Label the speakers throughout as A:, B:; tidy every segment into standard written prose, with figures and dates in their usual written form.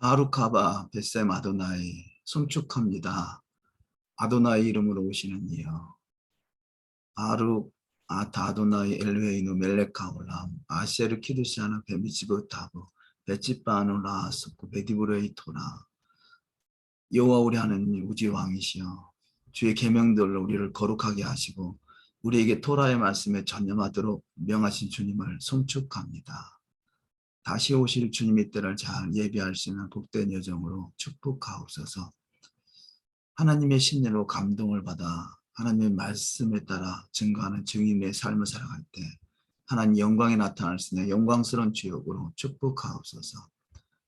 A: 바루카바 벳셈 아도나이 송축합니다. 아도나이 이름으로 오시는 이여 바룩 아타 아도나이 엘웨이누 멜레카올람 아셰르 키드시아나 베미치브타브 베치바누 라스쿠 베디브레이토라. 여호와 우리 하나님 우주의 왕이시여, 주의 계명들로 우리를 거룩하게 하시고 우리에게 토라의 말씀에 전념하도록 명하신 주님을 송축합니다. 다시 오실 주님의 때를 잘 예비할 수 있는 복된 여정으로 축복하옵소서. 하나님의 신뢰로 감동을 받아 하나님의 말씀에 따라 증거하는 증인의 삶을 살아갈 때 하나님 영광이 나타날 수 있는 영광스러운 주역으로 축복하옵소서.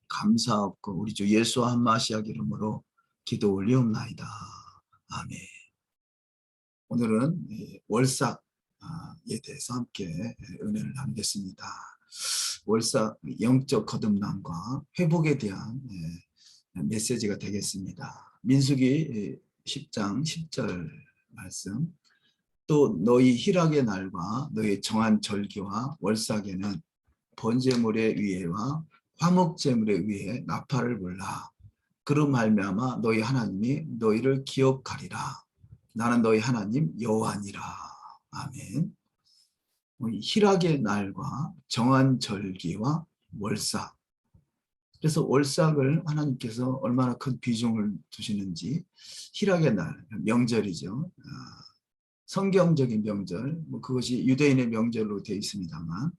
A: 감사하옵고 우리 주 예수와 한 마시아 이름으로 기도 올리옵나이다. 아멘. 오늘은 월삭에 대해서 함께 은혜를 나누겠습니다. 월삭 영적 거듭남과 회복에 대한 메시지가 되겠습니다. 민수기 10장 10절 말씀. 또 너희 희락의 날과 너희 정한 절기와 월삭에는 번제물의 위에와 화목제물의 위에 나팔을 불라. 그로 말미암아 너희 하나님이 너희를 기억하리라. 나는 너희 하나님 여호와니라. 아멘. 희락의 날과 정한 절기와 월삭. 그래서 월삭을 하나님께서 얼마나 큰 비중을 두시는지. 희락의 날, 명절이죠. 성경적인 명절, 그것이 유대인의 명절로 되어 있습니다만,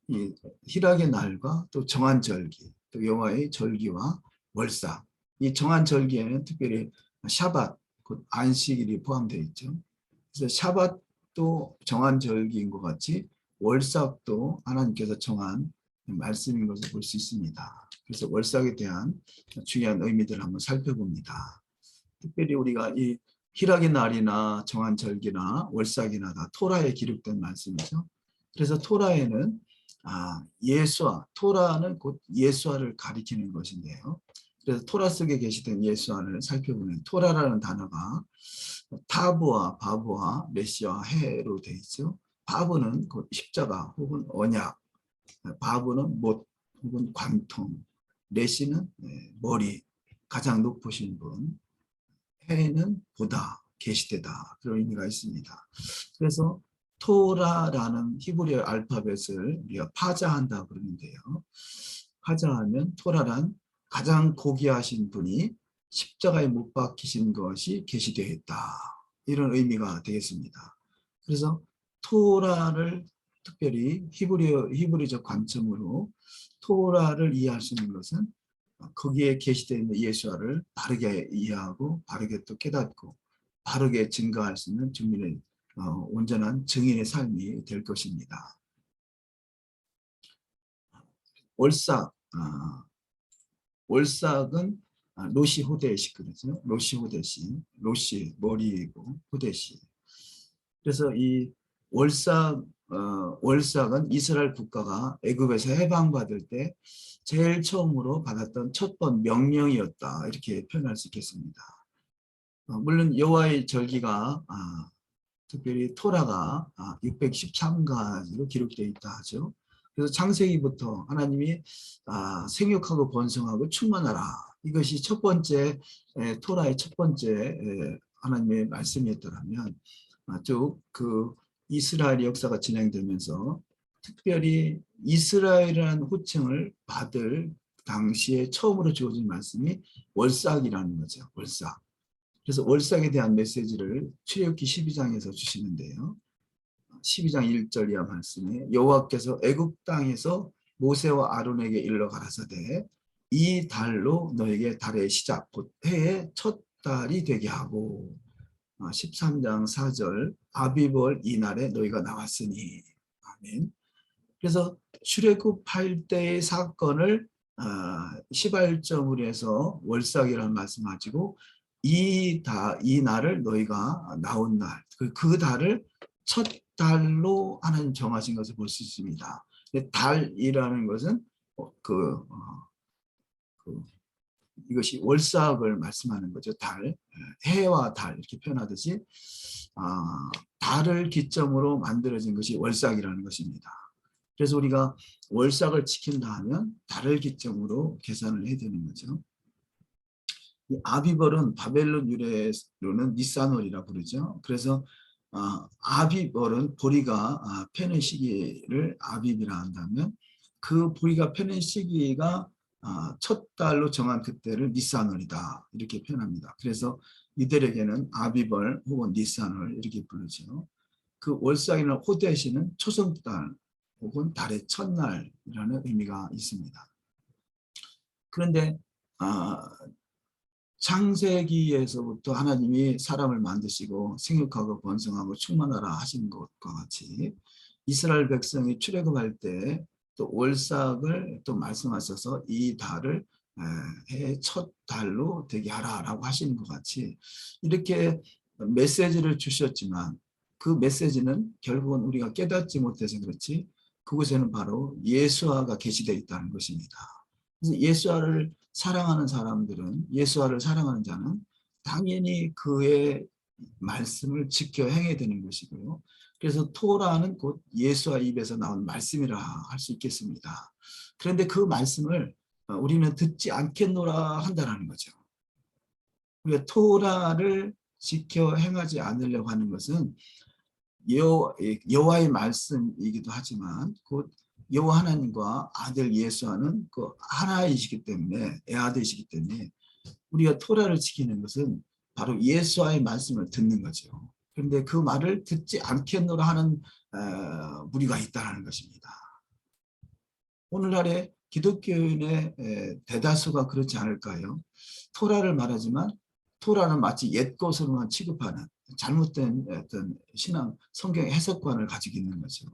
A: 이 희락의 날과 또 정한 절기, 또 여호와의 절기와 월삭. 이 정한 절기에는 특별히 샤밧, 곧 안식일이 포함되어 있죠. 그래서 샤밧도 정한 절기인 것 같이 월삭도 하나님께서 정한 말씀인 것을 볼 수 있습니다. 그래서 월삭에 대한 중요한 의미들을 한번 살펴봅니다. 특별히 우리가 이 희락의 날이나 정한 절기나 월삭이나 다 토라에 기록된 말씀이죠. 그래서 토라에는 예수아, 토라는 곧 예수아를 가리키는 것인데요. 그래서 토라 속에 계시던 예수아를 살펴보면 토라라는 단어가 타부와 바부와 메시와 해로 되어 있죠. 바부는 곧 십자가 혹은 언약, 바부는 못 혹은 관통, 메시는 머리, 가장 높으신 분, 해는 보다, 계시되다, 그런 의미가 있습니다. 그래서 토라라는 히브리어 알파벳을 우리가 파자한다 그러는데요. 파자하면 토라란 가장 고귀하신 분이 십자가에 못 박히신 것이 계시되어 있다, 이런 의미가 되겠습니다. 그래서 토라를 특별히 히브리적 관점으로 토라를 이해할 수 있는 것은 거기에 계시되어 있는 예수와를 바르게 이해하고 바르게 또 깨닫고 바르게 증거할 수 있는 증인의 온전한 증인의 삶이 될 것입니다. 월삭, 월삭은 로시 호데시 그러죠. 로시 호데시, 로시 머리이고 호데시. 그래서 이 월삭은 이스라엘 국가가 애굽에서 해방받을 때 제일 처음으로 받았던 첫 번 명령이었다, 이렇게 표현할 수 있겠습니다. 물론 여호와의 절기가 특별히 토라가 613가지로 기록되어 있다 하죠. 그래서 창세기부터 하나님이 생육하고 번성하고 충만하라, 이것이 첫 번째 토라의 첫 번째 하나님의 말씀이었더라면, 쭉 그 이스라엘 역사가 진행되면서 특별히 이스라엘이라는 호칭을 받을 당시에 처음으로 주어진 말씀이 월삭이라는 거죠. 월삭. 그래서 월삭에 대한 메시지를 출애굽기 12장에서 주시는데요. 12장 1절 이하 말씀에 여호와께서 애굽 땅에서 모세와 아론에게 일러 가라사대 이 달로 너에게 달의 시작 곧 해의 첫 달이 되게 하고, 13장 4절 아비벌 이날에 너희가 나왔으니. 아멘. 그래서 출애굽할 때의 사건을 시발점으로 해서 월삭이라는 말씀을 가지고 이 날을 너희가 나온 날, 그 달을 첫 달로 하나님 정하신 것을 볼 수 있습니다. 달이라는 것은 이것이 월삭을 말씀하는 거죠. 달, 해와 달 이렇게 표현하듯이 달을 기점으로 만들어진 것이 월삭이라는 것입니다. 그래서 우리가 월삭을 지킨다 하면 달을 기점으로 계산을 해야 되는 거죠. 이 아비벌은 바벨론 유래로는 니산월이라 부르죠. 그래서 아비벌은 보리가 패는 시기를 아비비라 한다면 그 보리가 패는 시기가 첫 달로 정한 그때를 니산월이다 이렇게 표현합니다. 그래서 이들에게는 아비벌 혹은 니산월 이렇게 부르죠. 그 월삭이나 호데시는 초승달 혹은 달의 첫날이라는 의미가 있습니다. 그런데 창세기에서부터 하나님이 사람을 만드시고 생육하고 번성하고 충만하라 하신 것과 같이 이스라엘 백성이 출애굽할 때 또 월삭을 또 말씀하셔서 이 달을 해의 첫 달로 되게 하라라고 하시는 것 같이 이렇게 메시지를 주셨지만 그 메시지는 결국은 우리가 깨닫지 못해서 그렇지 그곳에는 바로 예수화가 계시되어 있다는 것입니다. 그래서 예수화를 사랑하는 사람들은 예수화를 사랑하는 자는 당연히 그의 말씀을 지켜 행해야 되는 것이고요. 그래서 토라는 곧 예수와 입에서 나온 말씀이라 할 수 있겠습니다. 그런데 그 말씀을 우리는 듣지 않겠노라 한다는 거죠. 우리가 토라를 지켜 행하지 않으려고 하는 것은 여호와의 말씀이기도 하지만 곧 여호와 하나님과 아들 예수와는 그 하나이시기 때문에 애아들이시기 때문에 우리가 토라를 지키는 것은 바로 예수와의 말씀을 듣는 거죠. 그런데 그 말을 듣지 않겠노라 하는 무리가 있다는 것입니다. 오늘날의 기독교인의 대다수가 그렇지 않을까요? 토라를 말하지만 토라는 마치 옛것으로만 취급하는 잘못된 어떤 신앙 성경 해석관을 가지고 있는 거죠.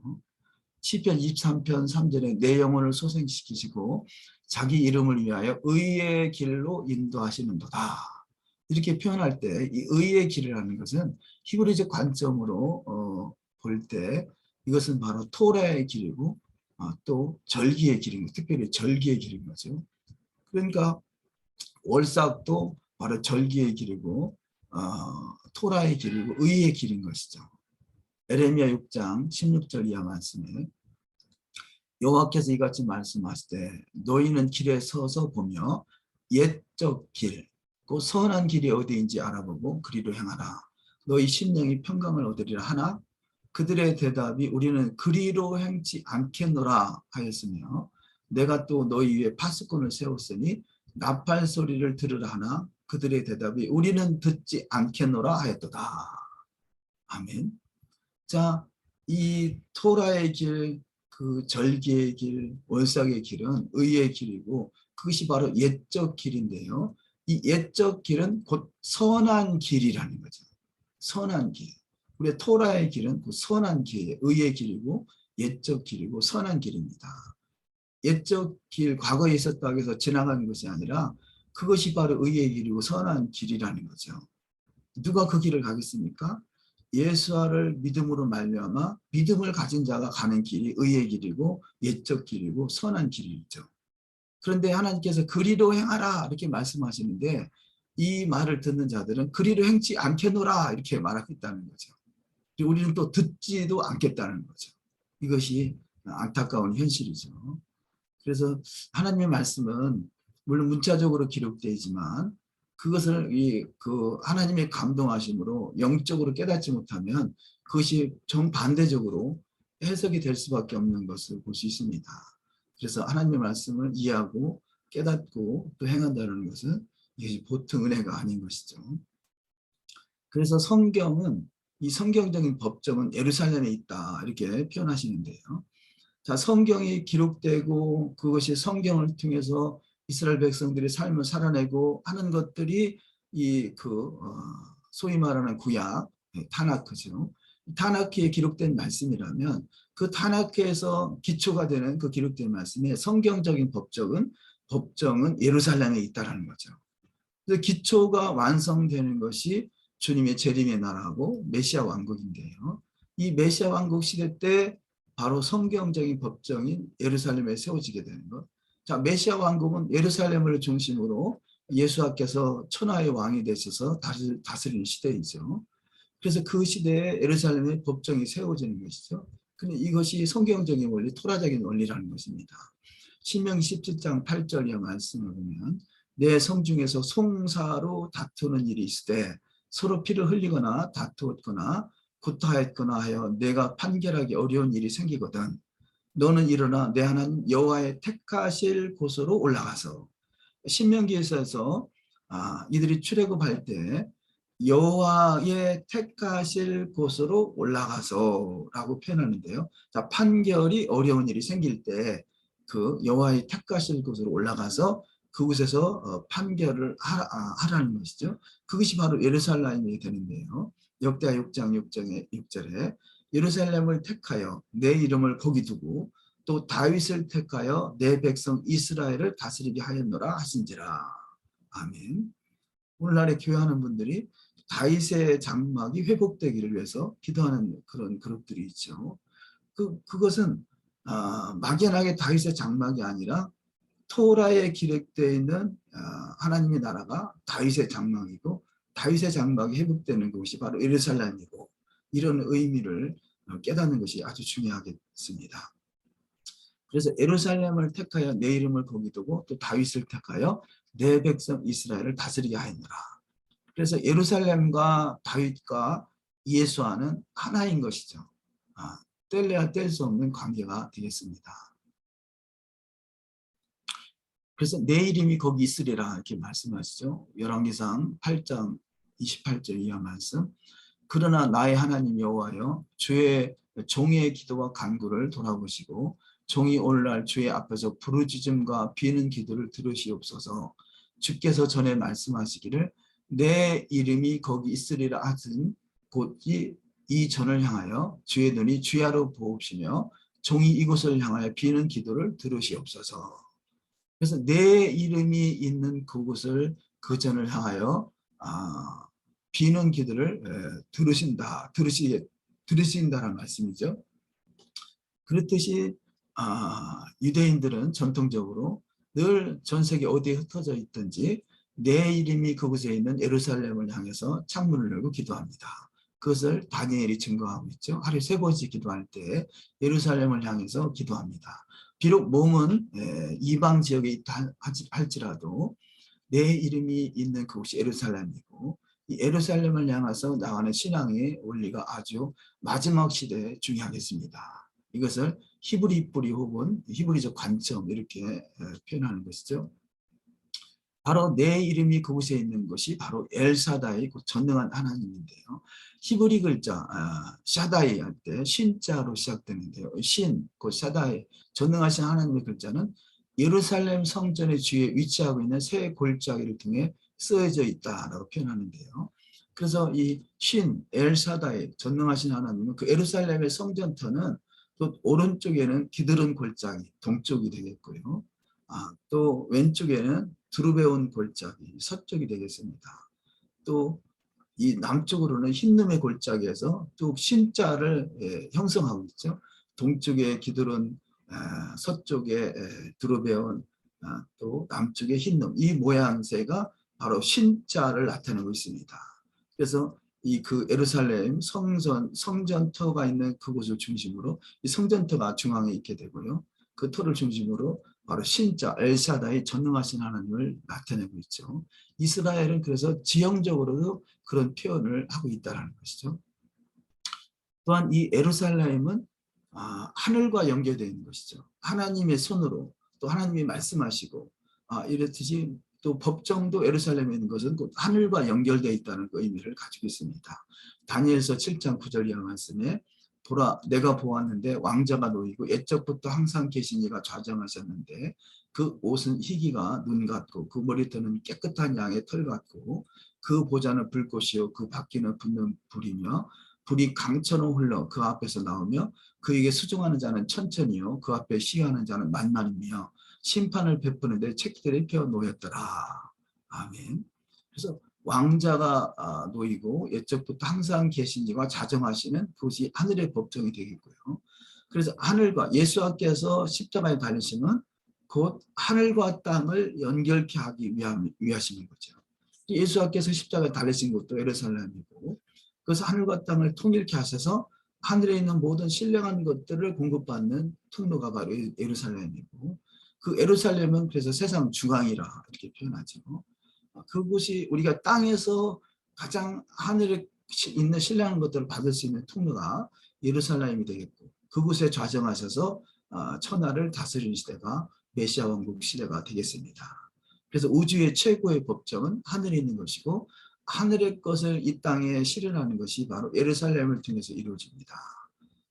A: 시편 23편 3절에 내 영혼을 소생시키시고 자기 이름을 위하여 의의 길로 인도하시는도다. 이렇게 표현할 때 이 의의 길이라는 것은 히브리적 관점으로 볼 때 이것은 바로 토라의 길이고 또 절기의 길인 거, 특별히 절기의 길인 거죠. 그러니까 월삭도 바로 절기의 길이고 토라의 길이고 의의 길인 것이죠. 에레미야 6장 16절 이하 말씀에 여호와께서 이같이 말씀하실 때 너희는 길에 서서 보며 옛적 길, 그 선한 길이 어디인지 알아보고 그리로 행하라. 너희 심령이 평강을 얻으리라 하나 그들의 대답이 우리는 그리로 행치 않겠노라 하였으며 내가 또 너희 위에 파수꾼을 세웠으니 나팔 소리를 들으라 하나 그들의 대답이 우리는 듣지 않겠노라 하였도다. 아멘. 자, 이 토라의 길, 그 절기의 길, 월삭의 길은 의의 길이고 그것이 바로 옛적 길인데요. 이 옛적 길은 곧 선한 길이라는 거죠. 선한 길. 우리 토라의 길은 그 선한 길, 의의 길이고 옛적 길이고 선한 길입니다. 옛적 길, 과거에 있었다고 해서 지나가는 것이 아니라 그것이 바로 의의 길이고 선한 길이라는 거죠. 누가 그 길을 가겠습니까? 예수와를 믿음으로 말미암아 믿음을 가진 자가 가는 길이 의의 길이고 옛적 길이고 선한 길이죠. 그런데 하나님께서 그리로 행하라 이렇게 말씀하시는데 이 말을 듣는 자들은 그리로 행치 않겠노라 이렇게 말하겠다는 거죠. 우리는 또 듣지도 않겠다는 거죠. 이것이 안타까운 현실이죠. 그래서 하나님의 말씀은 물론 문자적으로 기록되지만 그것을 그 하나님의 감동하심으로 영적으로 깨닫지 못하면 그것이 정반대적으로 해석이 될 수밖에 없는 것을 볼 수 있습니다. 그래서 하나님의 말씀을 이해하고 깨닫고 또 행한다는 것은 이것이 보통 은혜가 아닌 것이죠. 그래서 성경은 이 성경적인 법정은 예루살렘에 있다 이렇게 표현하시는데요. 자, 성경이 기록되고 그것이 성경을 통해서 이스라엘 백성들이 삶을 살아내고 하는 것들이 소위 말하는 구약 타나크죠. 타나크에 기록된 말씀이라면 그 타나크에서 기초가 되는 그 기록된 말씀에 성경적인 법정은 예루살렘에 있다라는 거죠. 그래서 기초가 완성되는 것이 주님의 재림의 나라고 메시아 왕국인데요. 이 메시아 왕국 시대 때 바로 성경적인 법정인 예루살렘에 세워지게 되는 것. 자, 메시아 왕국은 예루살렘을 중심으로 예수께서 천하의 왕이 되셔서 다스리는 시대이죠. 그래서 그 시대에 예루살렘의 법정이 세워지는 것이죠. 근데 이것이 성경적인 원리, 토라적인 원리라는 것입니다. 신명기 17장 8절의 말씀을 보면 내 성중에서 송사로 다투는 일이 있을 때 서로 피를 흘리거나 다투었거나 구타했거나 하여 내가 판결하기 어려운 일이 생기거든 너는 일어나 내 하나님 여호와의 택하실 곳으로 올라가서 신명기에서 이들이 출애굽할 때 여호와의 택하실 곳으로 올라가서라고 표현하는데요. 자, 판결이 어려운 일이 생길 때 그 여호와의 택하실 곳으로 올라가서 그곳에서 판결을 하라는 것이죠. 그것이 바로 예루살렘이 되는데요. 역대하 6장 6절에 예루살렘을 택하여 내 이름을 거기 두고 또 다윗을 택하여 내 백성 이스라엘을 다스리게 하였노라 하신지라. 아멘. 오늘날에 교회하는 분들이 다윗의 장막이 회복되기를 위해서 기도하는 그런 그룹들이 있죠. 그것은 막연하게 다윗의 장막이 아니라 토라에 기록되어 있는 하나님의 나라가 다윗의 장막이고 다윗의 장막이 회복되는 것이 바로 예루살렘이고 이런 의미를 깨닫는 것이 아주 중요하겠습니다. 그래서 예루살렘을 택하여 내 이름을 거기 두고 또 다윗을 택하여 내 백성 이스라엘을 다스리게 하였노라. 그래서 예루살렘과 다윗과 예수와는 하나인 것이죠. 뗄래야 뗄 수 없는 관계가 되겠습니다. 그래서 내 이름이 거기 있으리라 이렇게 말씀하시죠. 열왕기상 8장 28절 이하 말씀. 그러나 나의 하나님 여호와여 주의 종의 기도와 간구를 돌아보시고 종이 오늘날 주의 앞에서 부르짖음과 비는 기도를 들으시옵소서. 주께서 전에 말씀하시기를 내 이름이 거기 있으리라 하신 곳이 이 전을 향하여 주의 눈이 주야로 보옵시며 종이 이곳을 향하여 비는 기도를 들으시옵소서. 그래서 내 이름이 있는 그곳을 그 전을 향하여 비는 기도를 들으신다라는 말씀이죠. 그렇듯이 유대인들은 전통적으로 늘 전 세계 어디에 흩어져 있든지 내 이름이 그곳에 있는 예루살렘을 향해서 창문을 열고 기도합니다. 그것을 다니엘이 증거하고 있죠. 하루에 3번씩 기도할 때 예루살렘을 향해서 기도합니다. 비록 몸은 이방 지역에 있다 할지라도 내 이름이 있는 그곳이 예루살렘이고 이 예루살렘을 향해서 나가는 신앙의 원리가 아주 마지막 시대에 중요하겠습니다. 이것을 히브리 뿌리 혹은 히브리적 관점 이렇게 표현하는 것이죠. 바로 내 이름이 그곳에 있는 것이 바로 엘사다이 곧 전능한 하나님인데요. 히브리 글자 샤다이 할 때 신자로 시작되는데요. 신, 곧 샤다이, 전능하신 하나님의 글자는 예루살렘 성전의 주위에 위치하고 있는 세 골짜기를 통해 쓰여져 있다라고 표현하는데요. 그래서 이 신, 엘사다이, 전능하신 하나님은 그 예루살렘의 성전터는 또 오른쪽에는 기드론 골짜기, 동쪽이 되겠고요. 또 왼쪽에는 두르베온 골짜기, 서쪽이 되겠습니다. 또 이 남쪽으로는 흰눈의 골짜기에서 또 신자를 형성하고 있죠. 동쪽에 기드론, 서쪽에 두르베온, 또 남쪽에 흰눈, 이 모양새가 바로 신자를 나타내고 있습니다. 그래서 그 예루살렘 성전터가 있는 그곳을 중심으로 이 성전터가 중앙에 있게 되고요. 그 터를 중심으로 바로 신자 엘샤다이 전능하신 하나님을 나타내고 있죠. 이스라엘은 그래서 지형적으로도 그런 표현을 하고 있다는 것이죠. 또한 이 예루살렘은 하늘과 연결되어 있는 것이죠. 하나님의 손으로 또 하나님이 말씀하시고 이렇듯이 또 법정도 예루살렘에 있는 것은 곧 하늘과 연결되어 있다는 그 의미를 가지고 있습니다. 다니엘서 7장 9절 이하 말씀에 보라 내가 보았는데 왕자가 놓이고 옛적부터 항상 계신 이가 좌정하셨는데 그 옷은 희기가 눈 같고 그 머리털은 깨끗한 양의 털 같고 그 보좌는 불꽃이요 그 바퀴는 붙는 불이며 불이 강처럼 흘러 그 앞에서 나오며 그에게 수종하는 자는 천천히요 그 앞에 시위하는 자는 만만이며 심판을 베푸는데 책들이 펴 놓였더라. 아멘. 그래서 왕자가 놓이고 옛적부터 항상 계신 이가 자정하시는 그것이 하늘의 법정이 되겠고요. 그래서 하늘과 예수께서 십자가에 달리심은 곧 하늘과 땅을 연결케 하기 위하시는 거죠. 예수께서 십자가에 달리신 것도 예루살렘이고 그래서 하늘과 땅을 통일케 하셔서 하늘에 있는 모든 신령한 것들을 공급받는 통로가 바로 예루살렘이고, 그 예루살렘은 그래서 세상 중앙이라 이렇게 표현하죠. 그곳이 우리가 땅에서 가장 하늘에 있는 신령한 것들을 받을 수 있는 통로가 예루살렘이 되겠고, 그곳에 좌정하셔서 천하를 다스리는 시대가 메시아 왕국 시대가 되겠습니다. 그래서 우주의 최고의 법정은 하늘에 있는 것이고, 하늘의 것을 이 땅에 실현하는 것이 바로 예루살렘을 통해서 이루어집니다.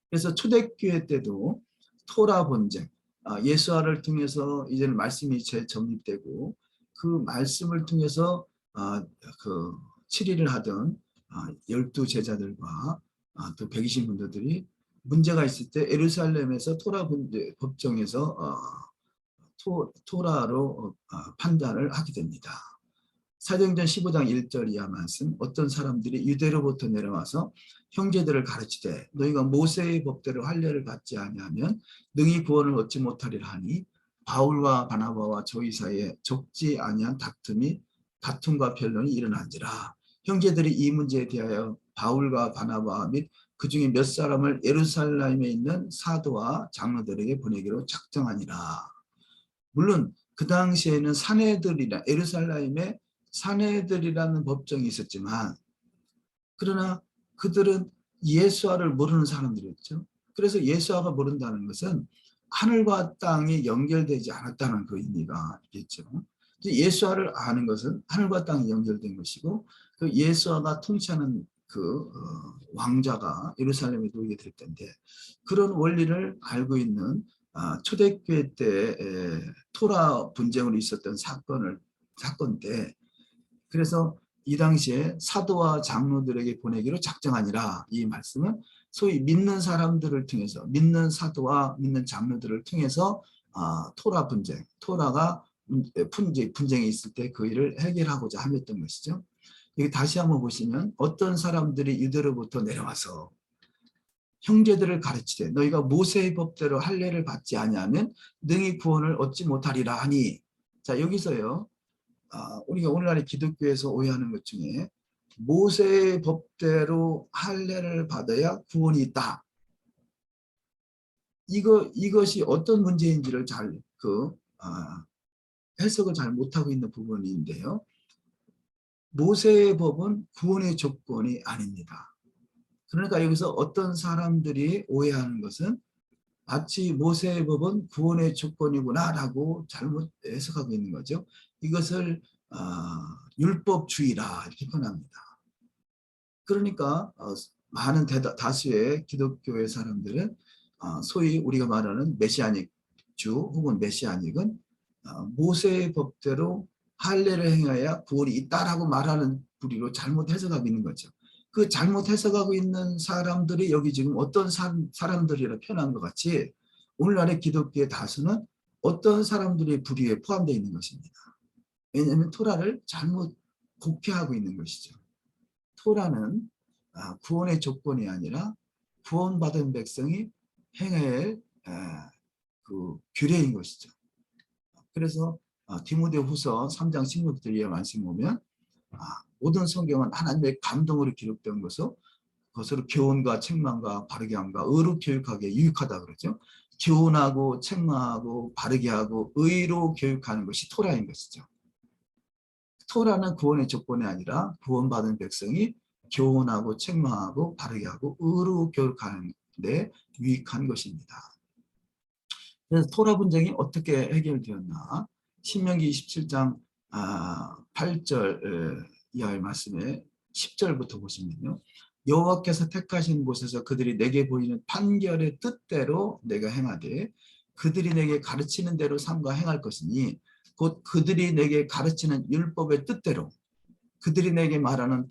A: 그래서 초대교회 때도 토라 본쟁, 예수화를 통해서 이제는 말씀이 재정립되고, 그 말씀을 통해서 그 7일을 하던 12 제자들과 또 120문도들이 문제가 있을 때 예루살렘에서 토라 법정에서 토라로 판단을 하게 됩니다. 사도행전 15장 1절 이하 말씀, 어떤 사람들이 유대로부터 내려와서 형제들을 가르치되 너희가 모세의 법대로 할례를 받지 아니하면 능히 구원을 얻지 못하리라 하니, 바울과 바나바와 저희 사이에 적지 아니한 다툼과 변론이 일어난지라. 형제들이 이 문제에 대하여 바울과 바나바 및 그 중에 몇 사람을 예루살렘에 있는 사도와 장로들에게 보내기로 작정하니라. 물론 그 당시에는 예루살렘에 사내들이라는 법정이 있었지만, 그러나 그들은 예수화를 모르는 사람들이었죠. 그래서 예수화가 모른다는 것은 하늘과 땅이 연결되지 않았다는 그 의미가 있겠죠. 예수화를 아는 것은 하늘과 땅이 연결된 것이고, 그 예수화가 통치하는 그 왕자가 예루살렘에 놓이게 될 텐데, 그런 원리를 알고 있는 초대교회 때 토라 분쟁으로 있었던 사건인데, 그래서 이 당시에 사도와 장로들에게 보내기로 작정하니라. 이 말씀은 소위 믿는 사람들을 통해서, 믿는 사도와 믿는 장로들을 통해서 토라 분쟁, 토라가 분쟁이 있을 때 그 일을 해결하고자 하였던 것이죠. 여기 다시 한번 보시면, 어떤 사람들이 유대로부터 내려와서 형제들을 가르치되 너희가 모세의 법대로 할례를 받지 아니하면 능히 구원을 얻지 못하리라 하니. 자, 여기서요, 우리가 오늘날의 기독교에서 오해하는 것 중에 모세의 법대로 할례를 받아야 구원이 있다, 이것이 어떤 문제인지를 잘 해석을 잘 못하고 있는 부분인데요. 모세의 법은 구원의 조건이 아닙니다. 그러니까 여기서 어떤 사람들이 오해하는 것은 마치 모세의 법은 구원의 조건이구나라고 잘못 해석하고 있는 거죠. 이것을 율법주의라 이렇게 표현합니다. 그러니까 많은 다수의 기독교의 사람들은 소위 우리가 말하는 메시아닉 주 혹은 메시아닉은 모세의 법대로 할례를 행해야 구원이 있다라고 말하는 부리로 잘못 해석하고 있는 거죠. 그 잘못 해석하고 있는 사람들이 여기 지금 어떤 사람들이라 표현한 것 같이, 오늘날의 기독교의 다수는 어떤 사람들의 부류에 포함되어 있는 것입니다. 왜냐하면 토라를 잘못 곡해하고 있는 것이죠. 토라는 구원의 조건이 아니라 구원받은 백성이 행할 그 규례인 것이죠. 그래서 디모데후서 3장 16절의 말씀 보면 모든 성경은 하나님의 감동으로 기록된 것으로 교훈과 책망과 바르게 함과 의로 교육하기에 유익하다 그러죠. 교훈하고 책망하고 바르게 하고 의로 교육하는 것이 토라인 것이죠. 토라는 구원의 조건이 아니라 구원받은 백성이 교훈하고 책망하고 바르게 하고 의로 교육하는 데 유익한 것입니다. 그래서 토라 분쟁이 어떻게 해결되었나? 신명기 27장 8절 이하의 말씀에 10절부터 보시면요, 여호와께서 택하신 곳에서 그들이 내게 보이는 판결의 뜻대로 내가 행하되 그들이 내게 가르치는 대로 삼가 행할 것이니, 곧 그들이 내게 가르치는 율법의 뜻대로 그들이 내게 말하는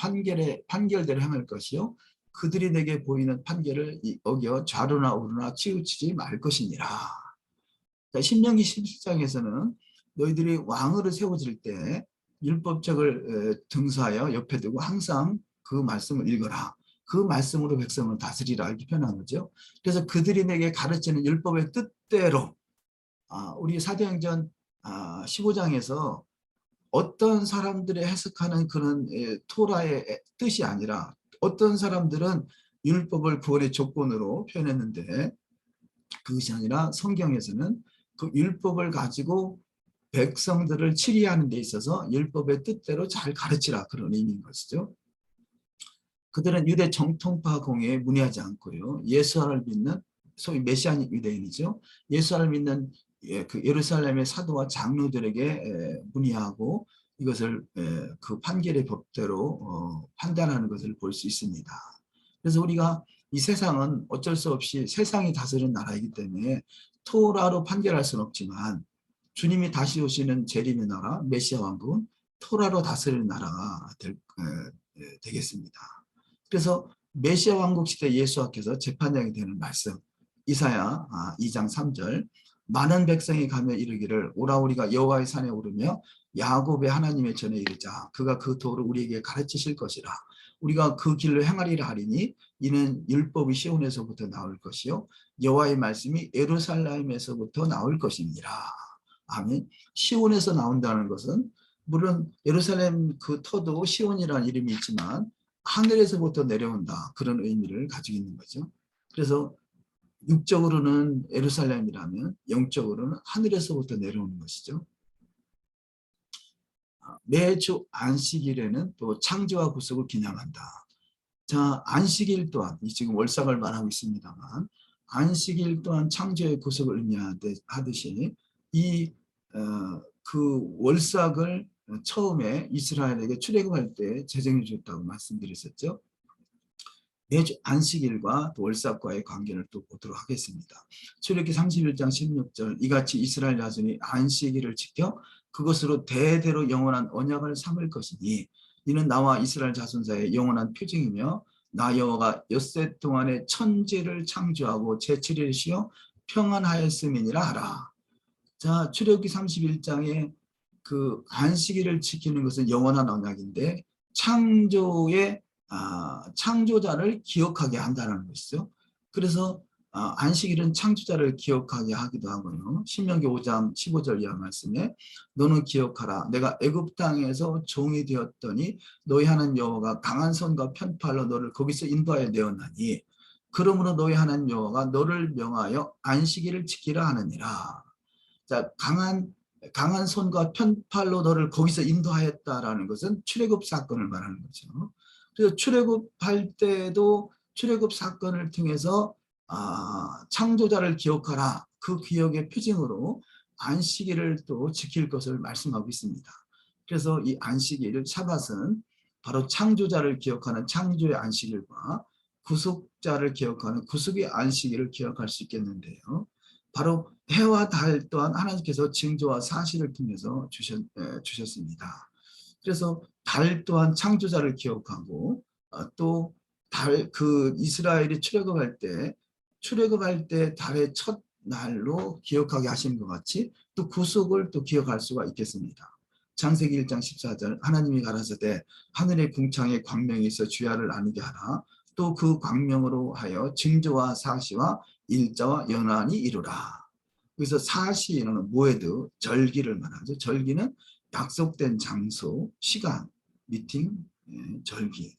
A: 판결대로 행할 것이요, 그들이 내게 보이는 판결을 어겨 좌로나 우로나 치우치지 말 것이니라. 신명기 17장에서는 너희들이 왕으로 세워질 때 율법책을 등사하여 옆에 두고 항상 그 말씀을 읽어라, 그 말씀으로 백성을 다스리라 이렇게 표현한 거죠. 그래서 그들이 내게 가르치는 율법의 뜻대로, 우리 사도행전 15장에서 어떤 사람들의 해석하는 그런 토라의 뜻이 아니라, 어떤 사람들은 율법을 구원의 조건으로 표현했는데 그것이 아니라 성경에서는 그 율법을 가지고 백성들을 치리하는 데 있어서 율법의 뜻대로 잘 가르치라 그런 의미인 것이죠. 그들은 유대 정통파 공예에 문의하지 않고요. 예수를 믿는 소위 메시아닉 유대인이죠. 예수를 믿는 그 예루살렘의 사도와 장로들에게 문의하고 이것을 그 판결의 법대로 판단하는 것을 볼 수 있습니다. 그래서 우리가 이 세상은 어쩔 수 없이 세상이 다스리는 나라이기 때문에 토라로 판결할 수는 없지만 주님이 다시 오시는 재림의 나라 메시아 왕국은 토라로 다스리는 나라가 되겠습니다. 그래서 메시아 왕국 시대 예수와께서 재판장이 되는 말씀 이사야 2장 3절 많은 백성이 가며 이르기를 오라 우리가 여호와의 산에 오르며 야곱의 하나님의 전에 이르자 그가 그 도를 우리에게 가르치실 것이라 우리가 그 길로 행하리라 하리니 이는 율법이 시온에서부터 나올 것이요 여호와의 말씀이 예루살렘에서부터 나올 것입니다. 아멘. 시온에서 나온다는 것은 물론 예루살렘 그 터도 시온이라는 이름이 있지만 하늘에서부터 내려온다 그런 의미를 가지고 있는 거죠. 그래서 육적으로는 예루살렘이라면 영적으로는 하늘에서부터 내려오는 것이죠. 매주 안식일에는 또 창조와 구속을 기념한다. 자, 안식일 또한 지금 월삭을 말하고 있습니다만 안식일 또한 창조의 구속을 의미하듯이 그 월삭을 처음에 이스라엘에게 출애굽할 때 제정해 줬다고 말씀드렸었죠. 매주 안식일과 또 월삭과의 관계를 또 보도록 하겠습니다. 출애굽기 31장 16절 이같이 이스라엘 자손이 안식일을 지켜 그것으로 대대로 영원한 언약을 삼을 것이니 이는 나와 이스라엘 자손 사이의 영원한 표징이며 나 여호와가 엿새 동안에 천지를 창조하고 제7일을 쉬어 평안하였음이니라 하라. 자, 출애굽기 31장에 그 안식일을 지키는 것은 영원한 언약인데 창조자를 기억하게 한다는 것이죠. 그래서 안식일은 창조자를 기억하게 하기도 하고요. 신명기 5장 15절 이하 말씀에 너는 기억하라. 내가 애굽 땅에서 종이 되었더니 너희 하나님 여호와가 강한 손과 편팔로 너를 거기서 인도하여 내었나니 그러므로 너희 하나님 여호와가 너를 명하여 안식일을 지키라 하느니라. 자, 강한 손과 편팔로 너를 거기서 인도하였다라는 것은 출애굽 사건을 말하는 거죠. 그래서 출애굽할 때도 출애굽 사건을 통해서 창조자를 기억하라 그 기억의 표징으로 안식일을 또 지킬 것을 말씀하고 있습니다. 그래서 이 안식일 샤밧은 바로 창조자를 기억하는 창조의 안식일과 구속자를 기억하는 구속의 안식일을 기억할 수 있겠는데요. 바로 해와 달 또한 하나님께서 징조와 사실을 통해서 주셨습니다. 그래서 달 또한 창조자를 기억하고 또 달 그 이스라엘이 출애굽할 때 달의 첫 날로 기억하게 하신 것 같이 또 구속을 또 기억할 수가 있겠습니다. 창세기 1장 14절 하나님이 가라사대 하늘의 궁창에 광명이 있어 주야를 나누게 하라. 또 그 광명으로 하여 징조와 사시와 일자와 연한이 이루라. 그래서 사시는 모에드 절기를 말하죠. 절기는 약속된 장소, 시간, 미팅, 절기.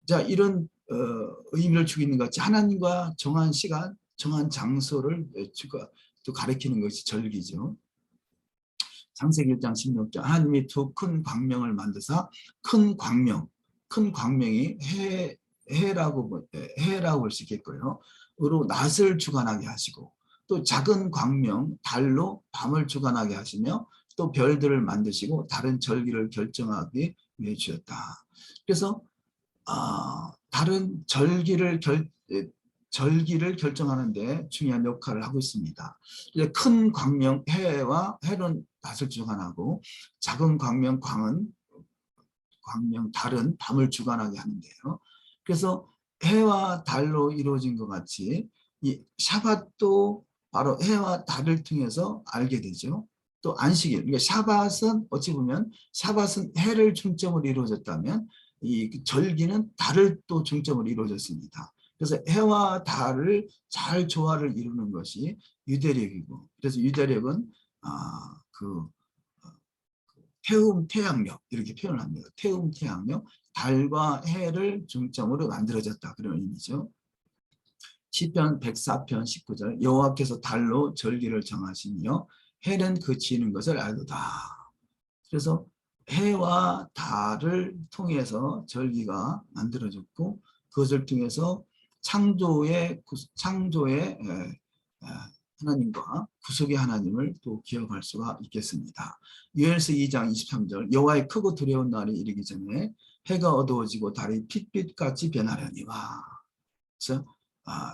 A: 자, 이런 의미를 주고 있는 것 같이 하나님과 정한 시간, 정한 장소를 또 가리키는 것이 절기죠. 창세기 1장 16절 하나님이 두 큰 광명을 만드사 큰 광명이 해라고 볼 수 있겠고요. 으로 낮을 주관하게 하시고 또 작은 광명 달로 밤을 주관하게 하시며 또 별들을 만드시고 다른 절기를 결정하기 위해 주셨다. 그래서 다른 절기를 결정하는 데 중요한 역할을 하고 있습니다. 큰 광명 해는 낮을 주관하고 작은 광명 달은 밤을 주관하게 하는데요. 그래서 해와 달로 이루어진 것 같이 이 샤밧도 바로 해와 달을 통해서 알게 되죠. 또 안식일, 그러니까 샤밧은 어찌 보면 샤밧은 해를 중점으로 이루어졌다면 이 절기는 달을 또 중점으로 이루어졌습니다. 그래서 해와 달을 잘 조화를 이루는 것이 유대력이고, 그래서 유대력은 태음 태양력 이렇게 표현을 합니다. 태음 태양력, 달과 해를 중점으로 만들어졌다 그런 의미죠. 시편 104편 19절 여호와께서 달로 절기를 정하시며 해는 그치는 것을 알도다. 그래서 해와 달을 통해서 절기가 만들어졌고 그것을 통해서 창조의 하나님과 구속의 하나님을 또 기억할 수가 있겠습니다. 요엘서 2장 23절 여호와의 크고 두려운 날이 이르기 전에 해가 어두워지고 달이 핏빛같이 변하려니와. 그래서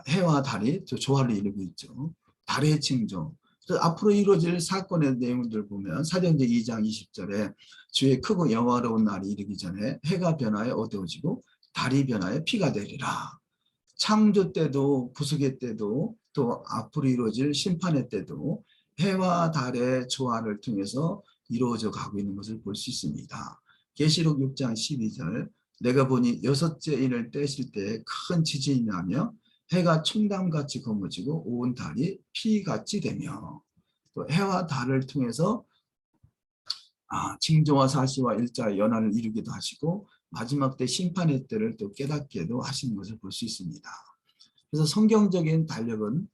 A: 해와 달이 조화를 이루고 있죠. 달의 징조. 그래서 앞으로 이루어질 사건의 내용들 보면 사도행전 2장 20절에 주의 크고 영화로운 날이 이르기 전에 해가 변하여 어두워지고 달이 변하여 피가 되리라. 창조 때도 구속의 때도 또 앞으로 이루어질 심판의 때도 해와 달의 조화를 통해서 이루어져 가고 있는 것을 볼 수 있습니다. 계시록 6장 12절 내가 보니 여섯째 인을 떼실 때 큰 지진이 나며 해가 총담같이 검어지고 온 달이 피같이 되며 또 해와 달을 통해서 징조와 사시와 일자의 연합을 이루기도 하시고 마지막 때 심판의 때를 또 깨닫게도 하시는 것을 볼 수 있습니다. 그래서 성경적인 달력은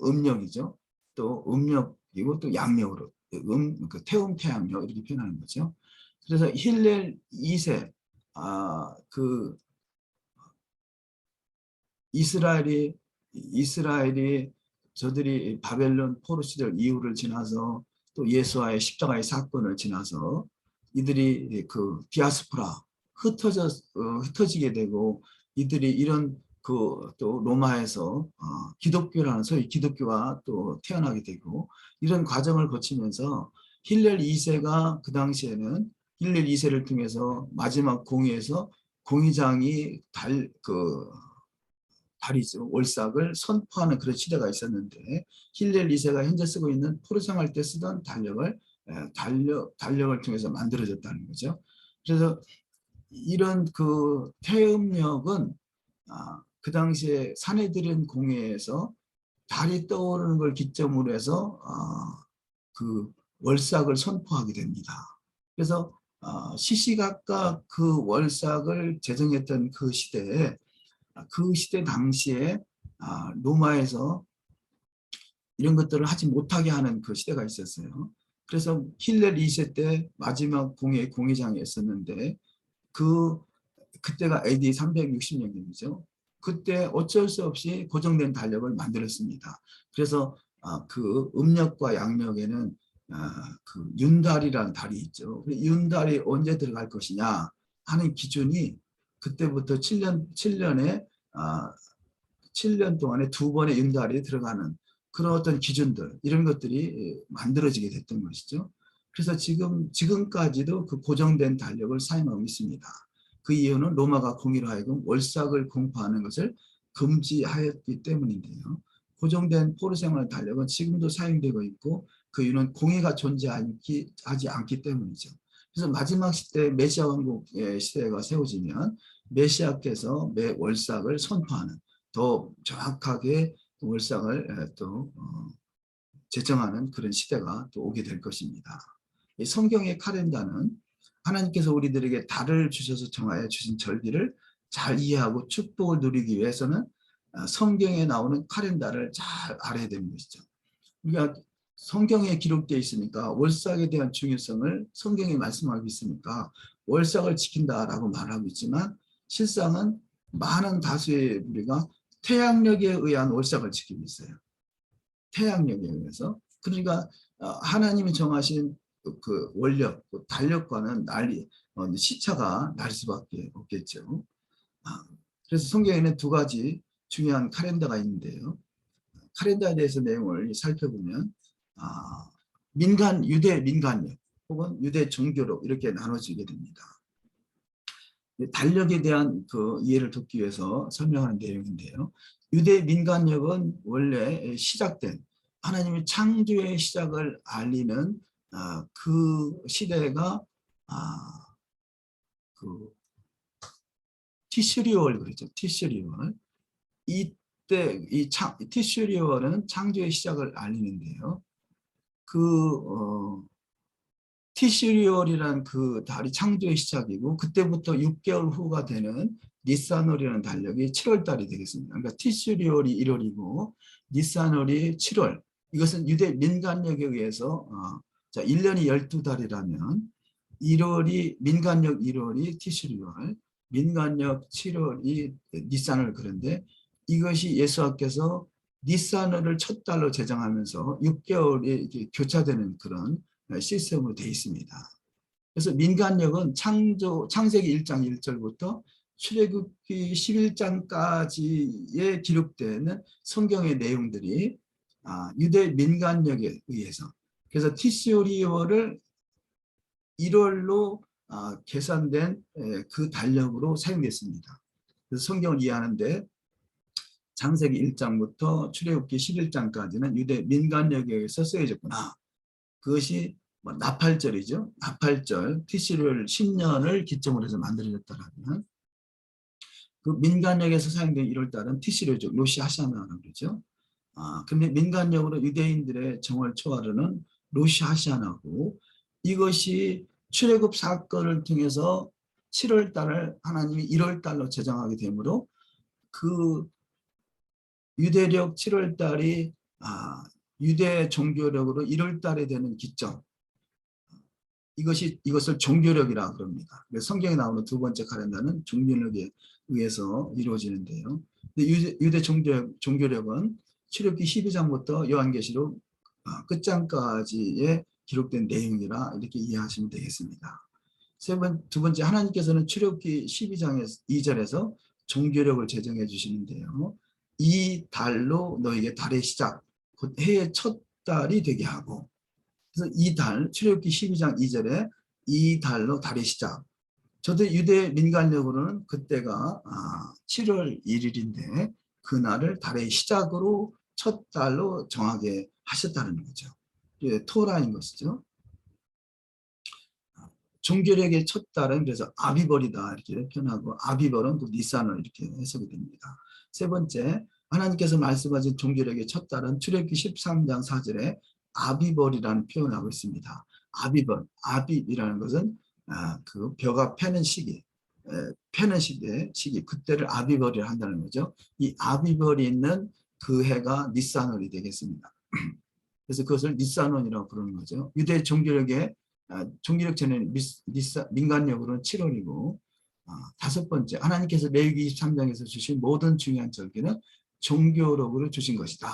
A: 음력이죠. 또 음력이고 또 양력으로 그 태음 태양력 이렇게 표현하는 거죠. 그래서 힐렐 2세 그 이스라엘이 저들이 바벨론 포로 시절 이후를 지나서 또 예수와의 십자가의 사건을 지나서 이들이 그 디아스포라 흩어지게 되고 이들이 이런 그 또 로마에서 기독교라는 소위 기독교가 또 태어나게 되고 이런 과정을 거치면서 힐렐 2세가 그 당시에는 힐렐 2세를 통해서 마지막 공의에서 공의장이 달이죠. 월삭을 선포하는 그런 시대가 있었는데 힐렐 2세가 현재 쓰고 있는 포로생활 때 쓰던 달력을 통해서 만들어졌다는 거죠. 그래서 이런 그 태음력은 그 당시에 사내들인 공회에서 달이 떠오르는 걸 기점으로 해서 그 월삭을 선포하게 됩니다. 그래서 시시각각 그 월삭을 제정했던 그 시대에 그 시대 당시에 로마에서 이런 것들을 하지 못하게 하는 그 시대가 있었어요. 그래서 힐렐 2세 때 마지막 공회장이었었는데 그때가 AD 360년경이죠. 그때 어쩔 수 없이 고정된 달력을 만들었습니다. 그래서 그 음력과 양력에는 그 윤달이라는 달이 있죠. 윤달이 언제 들어갈 것이냐 하는 기준이 그때부터 7년 동안에 두 번의 윤달이 들어가는 그런 어떤 기준들 이런 것들이 만들어지게 됐던 것이죠. 그래서 지금까지도 그 고정된 달력을 사용하고 있습니다. 그 이유는 로마가 공의로 하여금 월삭을 공포하는 것을 금지하였기 때문인데요. 고정된 포로생활 달력은 지금도 사용되고 있고 그 이유는 공의가 존재하지 않기 때문이죠. 그래서 마지막 시대 메시아 왕국의 시대가 세워지면 메시아께서 매 월삭을 선포하는 더 정확하게 월삭을 또 제정하는 그런 시대가 또 오게 될 것입니다. 이 성경의 카렌다는 하나님께서 우리들에게 달을 주셔서 정하여 주신 절기를 잘 이해하고 축복을 누리기 위해서는 성경에 나오는 카렌다를 잘 알아야 되는 것이죠. 우리가 성경에 기록되어 있으니까 월삭에 대한 중요성을 성경에 말씀하고 있으니까 월삭을 지킨다라고 말하고 있지만 실상은 많은 다수의 우리가 태양력에 의한 월삭을 지키고 있어요. 태양력에 의해서. 그러니까 하나님이 정하신 그 원력, 달력과는 시차가 날 수밖에 없겠죠. 그래서 성경에는 두 가지 중요한 카렌다가 있는데요. 카렌다에 대해서 내용을 살펴보면 유대 민간력 혹은 유대 종교로 이렇게 나눠지게 됩니다. 달력에 대한 그 이해를 돕기 위해서 설명하는 내용인데요. 유대 민간력은 원래 시작된 하나님의 창조의 시작을 알리는 그 시대가 그 티슈리월 그랬죠. 티슈리월. 이때 티슈리월은 창조의 시작을 알리는데요. 티슈리얼이란 그 달이 창조의 시작이고 그때부터 6개월 후가 되는 니산월이라는 달력이 7월 달이 되겠습니다. 그러니까 티슈리얼이 1월이고 니산월이 7월. 이것은 유대 민간력에 의해서 자 1년이 12달이라면 1월이 민간력 1월이 티슈리얼, 민간력 7월이 니산월. 그런데 이것이 예수께서 니산월을 첫 달로 제정하면서 6개월이 교차되는 그런 시스템으로 되어 있습니다. 그래서 민간력은 창세기 1장 1절부터 출애굽기 11장까지에 기록되는 성경의 내용들이 유대 민간력에 의해서, 그래서 티시오리월을 1월로 계산된 그 달력으로 사용됐습니다. 그래서 성경을 이해하는데 창세기 1장부터 출애굽기 11장까지는 유대 민간력에 의해서 쓰여졌구나. 그것이 나팔절이죠. 나팔절, 티시를 10년을 기점으로 해서 만들어졌다라면 그 민간력에서 사용된 1월달은 티시르죠. 로시 하샤나라고 그러죠. 근데 민간력으로 유대인들의 정월 초하루는 로시 하샤나고, 이것이 출애굽 사건을 통해서 7월달을 하나님이 1월달로 제정하게 되므로 그 유대력 7월달이 유대 종교력으로 1월달에 되는 기점, 이것을 종교력이라 그럽니다. 성경에 나오는 두 번째 카렌다는 종교력에 의해서 이루어지는데요. 근데 유대 종교력은 출애굽기 12장부터 요한계시록 끝장까지의 기록된 내용이라 이렇게 이해하시면 되겠습니다. 두 번째, 하나님께서는 출애굽기 12장 2절에서 종교력을 제정해 주시는데요. 이 달로 너에게 달의 시작, 곧 해의 첫 달이 되게 하고, 그래서 이 달, 출애굽기 12장 2절에 이 달로 달의 시작. 저도 유대 민간력으로는 그때가 7월 1일인데 그날을 달의 시작으로 첫 달로 정하게 하셨다는 거죠. 토라인 것이죠. 종교력의 첫 달은 그래서 아비벌이다 이렇게 표현하고, 아비벌은 또 니산월 이렇게 해석이 됩니다. 세 번째, 하나님께서 말씀하신 종교력의 첫 달은 출애굽기 13장 4절에 아비벌이라는 표현을 하고 있습니다. 아비벌, 아비이라는 것은 그 벼가 패는 시기, 패는 시기, 그때를 아비벌이라 한다는 거죠. 이 아비벌이 있는 그 해가 니산월이 되겠습니다. 그래서 그것을 니산월이라고 부르는 거죠. 유대 종교력의 종교력 전에는 민간력으로는 7월이고, 다섯 번째, 하나님께서 레위기 23장에서 주신 모든 중요한 절기는 종교력으로 주신 것이다.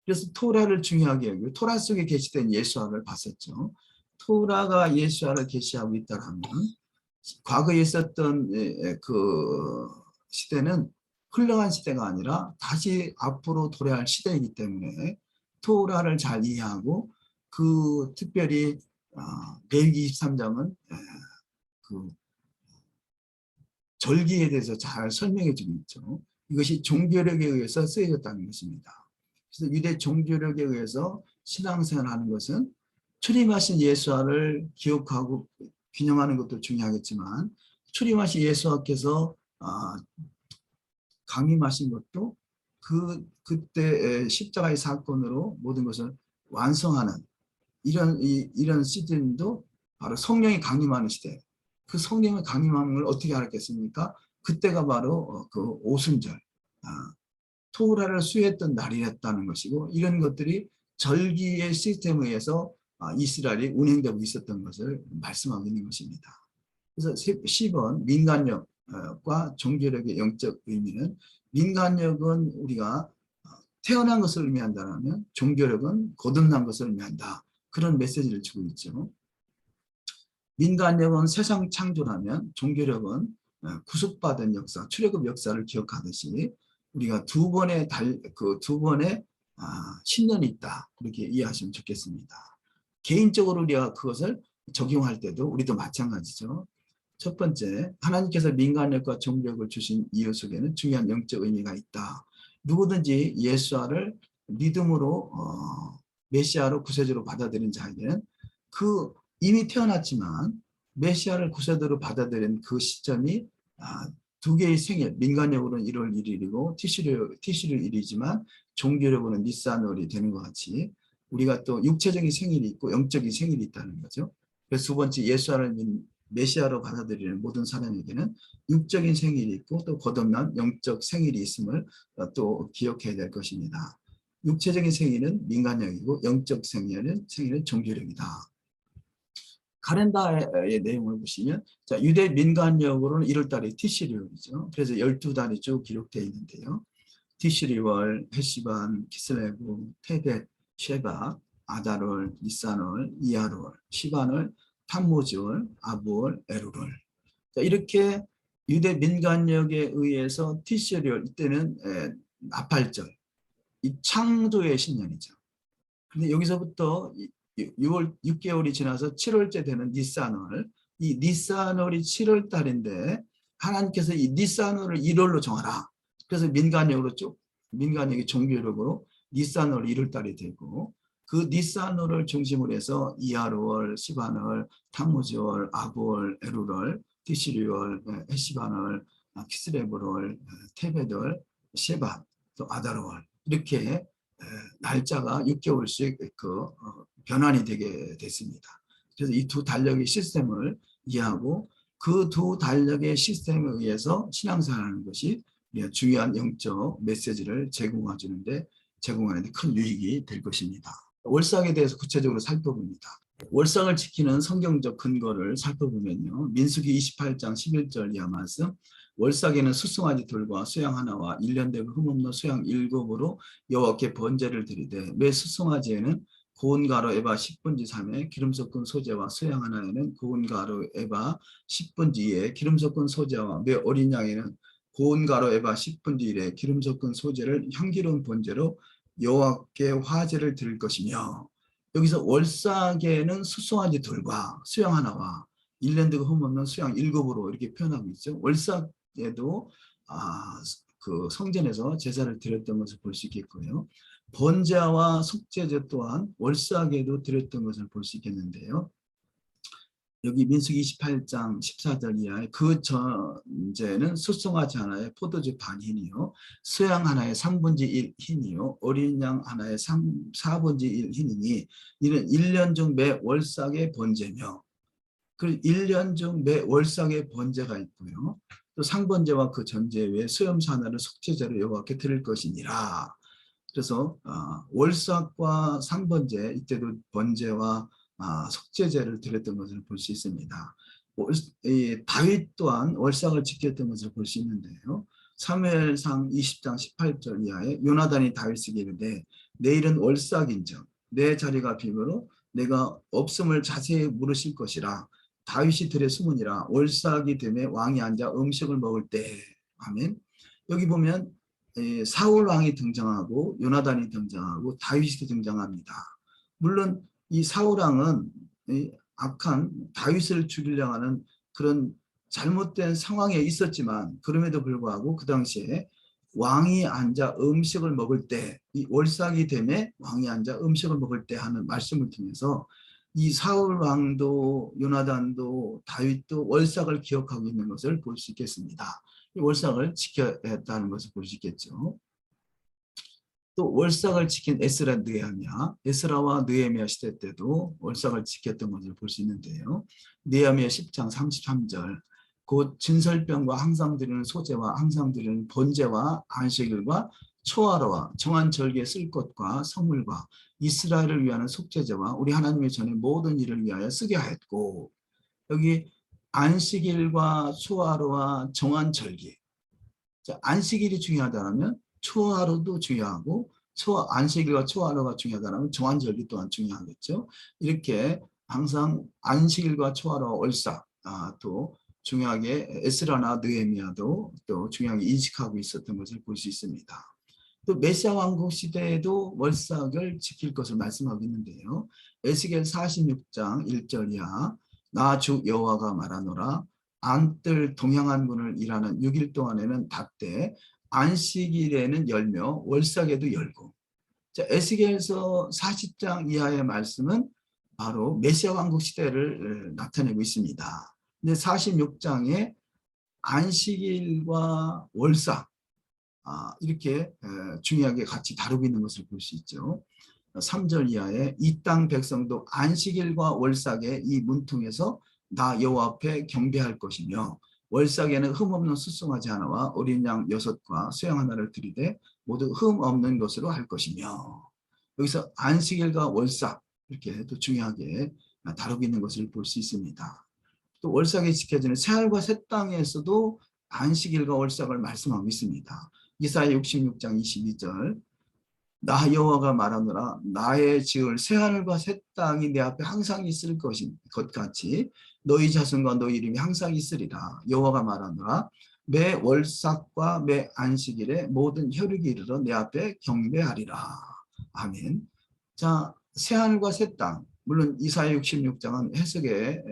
A: 그래서 토라를 중요하게 여기고, 토라 속에 계시된 예수화를 봤었죠. 토라가 예수화를 계시하고 있다면 과거에 있었던 그 시대는 흘러간 시대가 아니라 다시 앞으로 도래할 시대이기 때문에 토라를 잘 이해하고, 그 특별히 레위기 23장은 그 절기에 대해서 잘 설명해 주고 있죠. 이것이 종교력에 의해서 쓰여졌다는 것입니다. 그래서 유대 종교력에 의해서 신앙생활하는 것은 출임하신 예수와를 기억하고 기념하는 것도 중요하겠지만, 출임하신 예수와께서 강림하신 것도 그때 십자가의 사건으로 모든 것을 완성하는 이런 시즌도 바로 성령이 강림하는 시대. 그 성령의 강림하는 걸 어떻게 알았겠습니까? 그때가 바로 그 오순절, 토라를 수했던 날이었다는 것이고, 이런 것들이 절기의 시스템에 의해서 이스라엘이 운행되고 있었던 것을 말씀하고 있는 것입니다. 그래서 10번 민간력과 종교력의 영적 의미는, 민간력은 우리가 태어난 것을 의미한다면 종교력은 거듭난 것을 의미한다. 그런 메시지를 주고 있죠. 민간력은 세상 창조라면 종교력은 구속받은 역사, 출애굽 역사를 기억하듯이 우리가 두 번의 신년이 있다. 그렇게 이해하시면 좋겠습니다. 개인적으로 우리가 그것을 적용할 때도 우리도 마찬가지죠. 첫 번째, 하나님께서 민간력과 종교력을 주신 이유 속에는 중요한 영적 의미가 있다. 누구든지 예수와를 믿음으로 메시아로 구세주로 받아들인 자에게는 이미 태어났지만 메시아를 구세주로 받아들인 그 시점이 두 개의 생일, 민간력으로는 1월 1일이고 티시르 1일이지만 종교력으로는 니산월이 되는 것 같이 우리가 또 육체적인 생일이 있고 영적인 생일이 있다는 거죠. 그래서 두 번째 예수 하나님 메시아로 받아들이는 모든 사람에게는 육적인 생일이 있고 또 거듭난 영적 생일이 있음을 또 기억해야 될 것입니다. 육체적인 생일은 민간력이고 영적 생일은 종교력이다. 카렌다의 내용을 보시면 자, 유대 민간력으로는 1월달이 티시리월이죠. 그래서 12달이 쭉 기록되어 있는데요. 티시리월, 헤시반, 키슬레브, 테벳, 쉐바, 아달월, 니산월, 이하월, 시반월, 탐무즈월, 아부월, 에루월. 이렇게 유대 민간력에 의해서 티시리월 이때는 나팔절, 이 창조의 신년이죠. 근데 여기서부터 6개월이 지나서 7월째 되는 니산월, 이 니산월이 7월 달인데 하나님께서 이 니산월을 1월로 정하라. 그래서 민간력이 종교력으로 니산월 1월 달이 되고 그 니산월을 중심으로 해서 이하르월, 시반월, 타무즈월, 아부월, 에루월, 티시리월, 에시반월, 키스레브월, 테베덜, 셰반, 또 아다르월 이렇게 날짜가 6개월씩 변환이 되게 됐습니다. 그래서 이 두 달력의 시스템을 이해하고 그 두 달력의 시스템에 의해서 신앙생활하는 것이 중요한 영적 메시지를 제공하는 데 큰 유익이 될 것입니다. 월삭에 대해서 구체적으로 살펴봅니다. 월삭을 지키는 성경적 근거를 살펴보면요. 민수기 28장 11절 이하 말씀 월삭에는 수송아지 돌과 수양 하나와 1년 되고 흠없는 수양 7으로 여호와께 번제를 드리되 매 수송아지에는 고운 가루 에바 10분지 3에 기름 섞은 소재와 수양 하나에는 고운 가루 에바 10분지 2에 기름 섞은 소재와 매 어린 양에는 고운 가루 에바 10분지 1에 기름 섞은 소재를 향기로운 번제로 여호와께 화제를 드릴 것이며 여기서 월삭에는 수송아지 돌과 수양 하나와 1년 되고 흠없는 수양 7으로 이렇게 표현하고 있죠. 월삭에도 그 성전에서 제사를 드렸던 것을 볼 수 있겠고요. 번제와 속죄제 또한 월삭에도 드렸던 것을 볼 수 있겠는데요. 여기 민수기 28장 14절 이하에 그 전제는 수송아지 하나에 포도주 반 흰이요 수양 하나에 3분지 1 흰이요 어린 양 하나에 4분지 1 흰이니 이는 1년 중 매 월삭의 번제며 그 1년 중 매 월삭의 번제가 있고요. 또 상번제와 그 전제 외에 수염사 하나를 속죄제로 여호와께 드릴 것이니라. 그래서 월삭과 상번제 이때도 번제와 속죄제를 드렸던 것을 볼 수 있습니다. 다윗 또한 월삭을 지켰던 것을 볼 수 있는데요. 사무엘상 20장 18절 이하에 요나단이 다윗에게 이르되 내일은 월삭인즉 내 자리가 비므로 내가 없음을 자세히 물으실 것이라. 다윗이 들에 숨으니라. 월삭이 되매 왕이 앉아 음식을 먹을 때. 아멘. 여기 보면 사울 왕이 등장하고 요나단이 등장하고 다윗이 등장합니다. 물론 이 사울 왕은 악한 다윗을 죽이려고 하는 그런 잘못된 상황에 있었지만 그럼에도 불구하고 그 당시에 왕이 앉아 음식을 먹을 때, 이 월삭이 되매 왕이 앉아 음식을 먹을 때 하는 말씀을 통해서 이 사울 왕도 요나단도 다윗도 월삭을 기억하고 있는 것을 볼 수 있겠습니다. 월삭을 지켜야 했다는 것을 볼 수 있겠죠. 또 월삭을 지킨 에스라 느헤미야, 에스라와 느헤미야 시대 때도 월삭을 지켰던 것을 볼 수 있는데요. 느헤미야 10장 33절 곧 진설병과 항상 드리는 소제와 항상 드리는 번제와 안식일과 초하루와 정한 절기에 쓸 것과 성물과 이스라엘을 위하는 속죄제와 우리 하나님의 전에 모든 일을 위하여 쓰게 하였고 여기 안식일과 초하루와 정한 절기 안식일이 중요하다면 초하루도 중요하고 안식일과 초하루가 중요하다면 정한절기 또한 중요하겠죠. 이렇게 항상 안식일과 초하루와 월삭 또 중요하게 에스라나 느헤미야도 또 중요하게 인식하고 있었던 것을 볼 수 있습니다. 또 메시아 왕국 시대에도 월삭을 지킬 것을 말씀하고 있는데요. 에스겔 46장 1절 이하 나 주 여호와가 말하노라 안뜰 동향한 문을 일하는 6일 동안에는 닫되 안식일에는 열며 월삭에도 열고 자, 에스겔서 40장 이하의 말씀은 바로 메시아 왕국 시대를 나타내고 있습니다. 근데 46장에 안식일과 월삭 이렇게 중요하게 같이 다루고 있는 것을 볼 수 있죠. 3절 이하에 이 땅 백성도 안식일과 월삭에 이 문통에서 나 여호와 앞에 경배할 것이며 월삭에는 흠없는 수송아지 하나와 어린 양 6과 수양 하나를 드리되 모두 흠없는 것으로 할 것이며 여기서 안식일과 월삭 이렇게 또 중요하게 다루고 있는 것을 볼 수 있습니다. 또 월삭이 지켜지는 새하늘과 새 땅에서도 안식일과 월삭을 말씀하고 있습니다. 이사야 66장 22절 나 여호와가 말하노라 나의 지을 새하늘과 새 땅이 내 앞에 항상 있을 것 같이 너희 자손과 너희 이름이 항상 있으리라. 여호와가 말하노라 매 월삭과 매 안식일에 모든 혈육이 이르러 내 앞에 경배하리라. 아멘. 자, 새하늘과 새 땅, 물론 이사야 66장은 해석에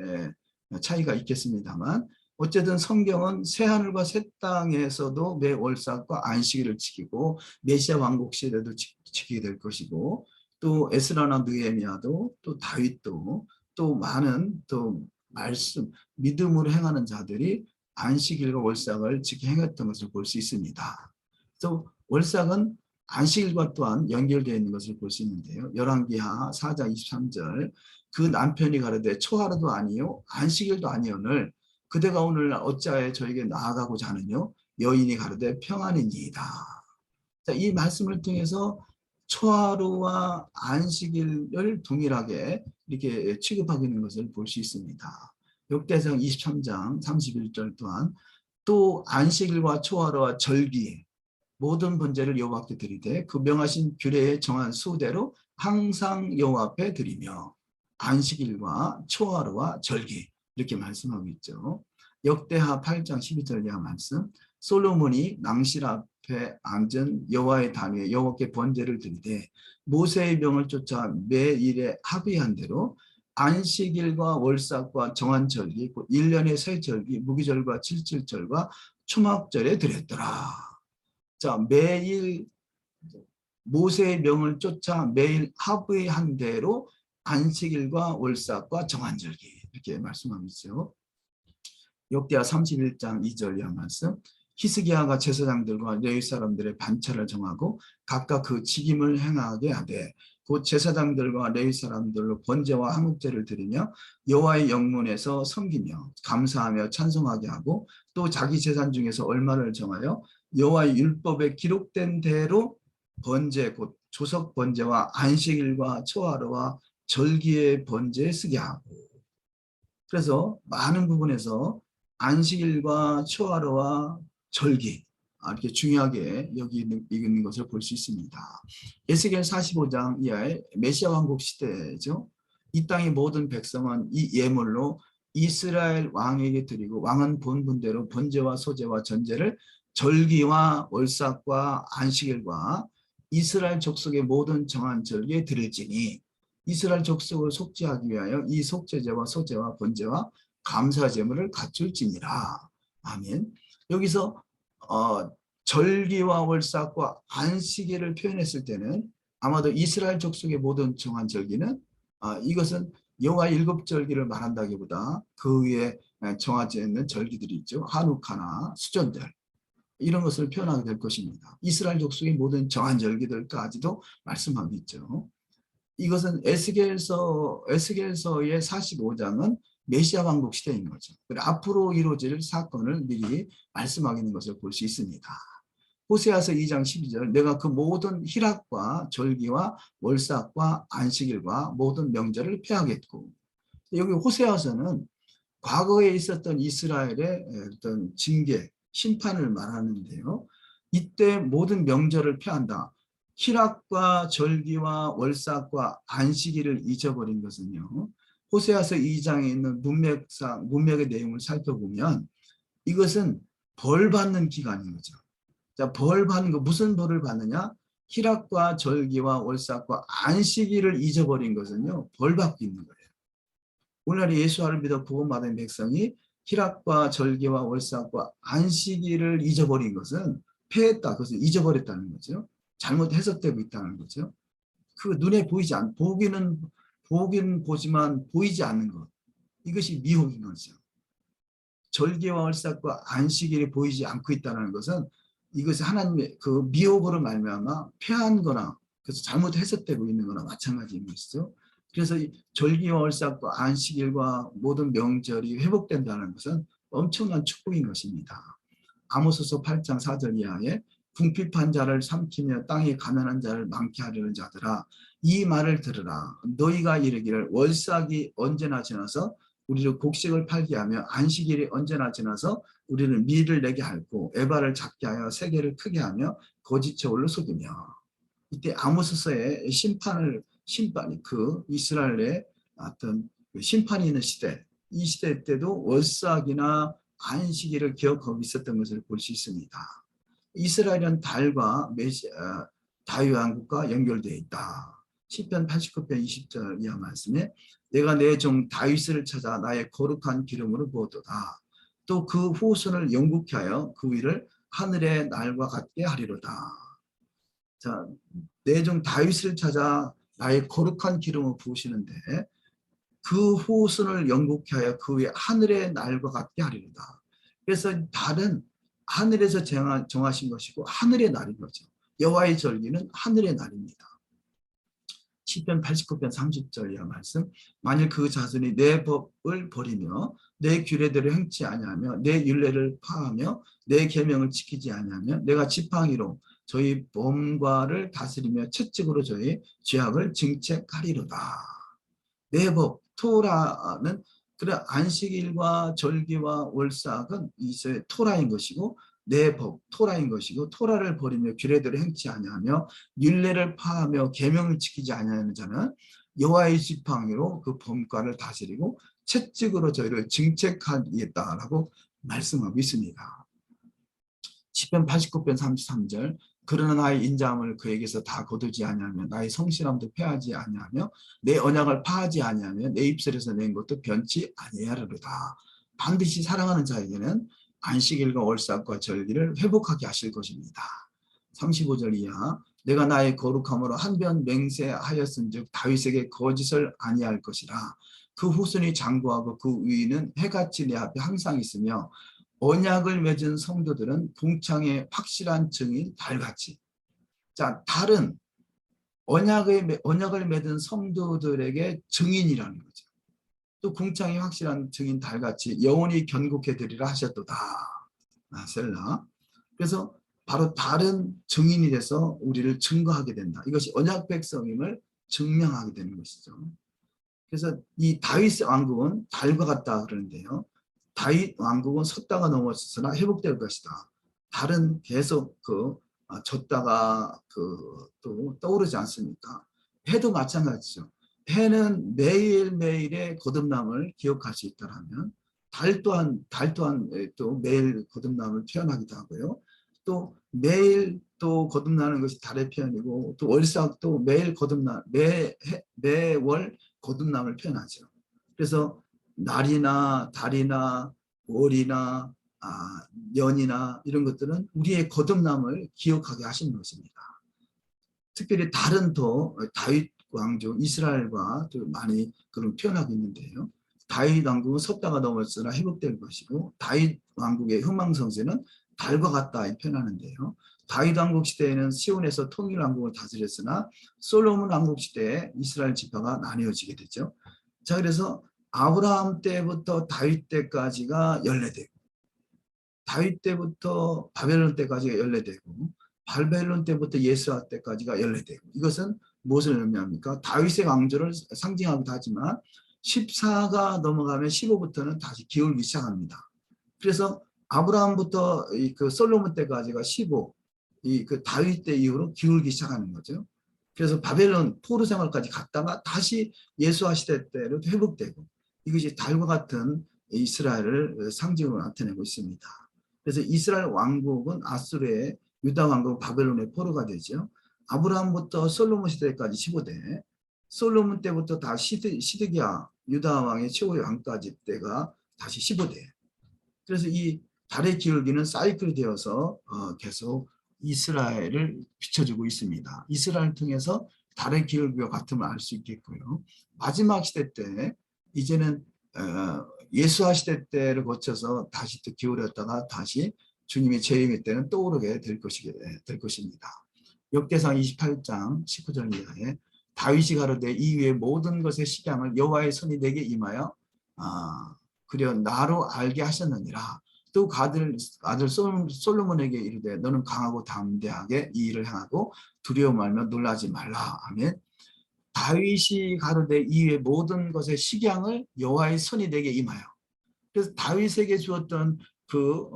A: 차이가 있겠습니다만 어쨌든 성경은 새하늘과 새 땅에서도 매 월삭과 안식일을 지키고 메시아 왕국 시대도 지키게 될 것이고 또 에스라나 느헤미야도 또 다윗도 또 많은 또 말씀 믿음으로 행하는 자들이 안식일과 월삭을 지켜 행했던 것을 볼 수 있습니다. 또 월삭은 안식일과 또한 연결되어 있는 것을 볼 수 있는데요. 열왕기하 4장 23절 그 남편이 가로되 초하루도 아니요 안식일도 아니오늘 그대가 오늘 어찌하여 저에게 나아가고자 하느뇨 여인이 가로되 평안이니이다. 자, 이 말씀을 통해서 초하루와 안식일을 동일하게 이렇게 취급하고 있는 것을 볼 수 있습니다. 역대상 23장 31절 또한 또 안식일과 초하루와 절기 모든 번제를 여호와 앞에 드리되 그 명하신 규례에 정한 수대로 항상 여호와 앞에 드리며 안식일과 초하루와 절기 이렇게 말씀하고 있죠. 역대하 8장 12절 이하 말씀 솔로몬이 낭실 앞에 앉은 여호와의 단위에 여호와께 번제를 드리되 모세의 명을 쫓아 매일에 합의한 대로 안식일과 월삭과 정한 절기 1년의 새 절기 무기절과 칠칠절과 초막절에 드렸더라. 자, 매일 모세의 명을 쫓아 매일 합의한 대로 안식일과 월삭과 정한절기 이렇게 말씀하고 있어요. 역대하 31장 2절 이하 말씀 히스기야가 제사장들과 레위 사람들의 반차를 정하고 각각 그 직임을 행하게 하되 곧 제사장들과 레위 사람들로 번제와 한국제를 드리며 여호와의 영문에서 섬기며 감사하며 찬송하게 하고 또 자기 재산 중에서 얼마를 정하여 여호와의 율법에 기록된 대로 번제 곧 조석 번제와 안식일과 초하루와 절기의 번제에 쓰게 하고 그래서 많은 부분에서 안식일과 초하루와 절기 이렇게 중요하게 여기 있는 것을 볼 수 있습니다. 에스겔 45장 이하의 메시아 왕국 시대죠. 이 땅의 모든 백성은 이 예물로 이스라엘 왕에게 드리고 왕은 본분대로 번제와 소제와 전제를 절기와 월삭과 안식일과 이스라엘 족속의 모든 정한 절기에 드릴지니 이스라엘 족속을 속죄하기 위하여 이 속죄제와 소제와 번제와 감사 제물을 갖출지니라. 아멘. 여기서 절기와 월삭과 안식일을 표현했을 때는 아마도 이스라엘 족속의 모든 정한 절기는 이것은 여호와의 7절기를 말한다기보다 그 위에 정하지 않는 절기들이 있죠. 하누카나 수전절 이런 것을 표현하게 될 것입니다. 이스라엘 족속의 모든 정한 절기들까지도 말씀하고 있죠. 이것은 에스겔서의 45장은 메시아 왕국 시대인 거죠. 앞으로 이루어질 사건을 미리 말씀하고 있는 것을 볼 수 있습니다. 호세아서 2장 12절 내가 그 모든 희락과 절기와 월삭과 안식일과 모든 명절을 폐하겠고 여기 호세아서는 과거에 있었던 이스라엘의 어떤 징계, 심판을 말하는데요. 이때 모든 명절을 폐한다. 희락과 절기와 월삭과 안식일을 잊어버린 것은요. 호세아서 2장에 있는 문맥의 내용을 살펴보면 이것은 벌 받는 기간인 거죠. 자, 벌 받는 거 무슨 벌을 받느냐? 희락과 절기와 월삭과 안식일을 잊어버린 것은요. 벌 받고 있는 거예요. 오늘 예수를 믿어 구원받은 백성이 희락과 절기와 월삭과 안식일을 잊어버린 것은 폐했다. 그것을 잊어버렸다는 거죠. 잘못 해석되고 있다는 거죠. 그 눈에 보이지 않, 보기는 보지만 보이지 않는 것. 이것이 미혹인 거죠. 절기와 월삭과 안식일이 보이지 않고 있다는 것은 이것이 하나님의 그 미혹으로 말미암아 폐한 거나 그래서 잘못 해석되고 있는 거나 마찬가지인 것이죠. 그래서 이 절기와 월삭과 안식일과 모든 명절이 회복된다는 것은 엄청난 축복인 것입니다. 아모스서 8장 4절 이하에 궁핍한 자를 삼키며 땅에 가난한 자를 많게 하려는 자들아 이 말을 들으라. 너희가 이르기를 월삭이 언제나 지나서 우리를 곡식을 팔게 하며 안식일이 언제나 지나서 우리는 밀을 내게 하고 에바를 작게 하여 세계를 크게 하며 거짓 저울로 속이며. 이때 아모스서의 심판이 그 이스라엘의 어떤 심판이 있는 시대, 이 시대 때도 월삭이나 안식일을 기억하고 있었던 것을 볼 수 있습니다. 이스라엘은 달과 다윗 왕국과 연결되어 있다. 시편 89편 20절 이하 말씀에 내가 내 종 다윗을 찾아 나의 거룩한 기름으로 부었도다. 또 그 후손을 영국케 하여 그 위를 하늘의 날과 같게 하리로다. 자, 내 종 다윗을 찾아 나의 거룩한 기름을 부으시는데 그 후손을 영국케 하여 그 위에 하늘의 날과 같게 하리로다. 그래서 달은 하늘에서 정하신 것이고 하늘의 날인 거죠. 여호와의 절기는 하늘의 날입니다. 시편 89편 30절 이하 말씀 만일 그 자손이 내 법을 버리며 내 규례대로 행치 아니하며 내 율례를 파하며 내 계명을 지키지 아니하며 내가 지팡이로 저희 범과를 다스리며 채찍으로 저희 죄악을 증책하리로다. 내 법, 토라는 그래 안식일과 절기와 월삭은 이제 토라인 것이고 내 법, 토라인 것이고 토라를 버리며 규례대로 행치 아니하며 율례를 파하며 계명을 지키지 아니하는 자는 여호와의 지팡이로 그 범과를 다스리고 채찍으로 저희를 증책하겠다라고 말씀하고 있습니다. 시편 89편 33절 그러나 나의 인자함을 그에게서 다 거두지 아니하며 나의 성실함도 패하지 아니하며 내 언약을 파하지 아니하며 내 입술에서 낸 것도 변치 아니하리로다. 반드시 사랑하는 자에게는 안식일과 월삭과 절기를 회복하게 하실 것입니다. 35절 이하 내가 나의 거룩함으로 한 번 맹세하였은즉 다윗에게 거짓을 아니할 것이라. 그 후손이 장구하고 그 위는 해같이 내 앞에 항상 있으며 언약을 맺은 성도들은 궁창의 확실한 증인 달같이. 자, 달은 언약을 맺은 성도들에게 증인이라는 거죠. 또 궁창의 확실한 증인 달같이 영원히 견고케 되리라 하셨도다. 셀라. 그래서 바로 달은 증인이 돼서 우리를 증거하게 된다. 이것이 언약 백성임을 증명하게 되는 것이죠. 그래서 이 다윗 왕국은 달과 같다 그러는데요. 다윗 왕국은 섰다가 넘어졌으나 회복될 것이다. 달은 계속 졌다가 또 떠오르지 않습니까? 해도 마찬가지죠. 해는 매일매일의 거듭남을 기억할 수 있다면 달 또한 또 매일 거듭남을 표현하기도 하고요. 또 매일 또 거듭나는 것이 달의 표현이고 또 월삭도 매일 거듭나 매월 거듭남을 표현하죠. 그래서 날이나 달이나 월이나 년이나 이런 것들은 우리의 거듭남을 기억하게 하시는 것입니다. 특별히 달은 더 다윗 왕조 이스라엘과 또 많이 그런 표현하고 있는데요. 다윗 왕국은 섰다가 넘어졌으나 회복될 것이고 다윗 왕국의 흥망성쇠는 달과 같다 표현하는데요. 다윗 왕국 시대에는 시온에서 통일 왕국을 다스렸으나 솔로몬 왕국 시대에 이스라엘 지파가 나뉘어지게 되죠. 자, 그래서 아브라함 때부터 다윗 때까지가 연례되고 다윗 때부터 바벨론 때까지가 연례되고 바벨론 때부터 예수아 때까지가 연례되고 이것은 무엇을 의미합니까? 다윗의 왕조를 상징하기도 하지만 14가 넘어가면 15부터는 다시 기울기 시작합니다. 그래서 아브라함부터 그 솔로몬 때까지가 15, 그 다윗 때 이후로 기울기 시작하는 거죠. 그래서 바벨론 포로 생활까지 갔다가 다시 예수아 시대 때로 회복되고 이것이 달과 같은 이스라엘을 상징으로 나타내고 있습니다. 그래서 이스라엘 왕국은 아수르의 유다 왕국 바벨론의 포로가 되죠. 아브라함부터 솔로몬 시대까지 15대, 솔로몬 때부터 다 시드기야 유다 왕의 최고의 왕까지 때가 다시 15대. 그래서 이 달의 기울기는 사이클이 되어서 계속 이스라엘을 비춰주고 있습니다. 이스라엘을 통해서 달의 기울기와 같음을 알 수 있겠고요. 마지막 시대 때 이제는 예수와 시대 때를 거쳐서 다시 또 기울였다가 다시 주님의 재림의 때는 떠오르게 될 것입니다. 역대상 28장 19절 이하에 다윗이 가로되 이후에 모든 것의 식양을 여호와의 손이 내게 임하여 그려 나로 알게 하셨느니라. 또 그 아들 솔로몬에게 이르되 너는 강하고 담대하게 이 일을 행하고 두려워 말며 놀라지 말라. 아멘. 다윗이 가로되 이후에 모든 것의 식양을 여호와의 손이 내게 임하여. 그래서 다윗에게 주었던 그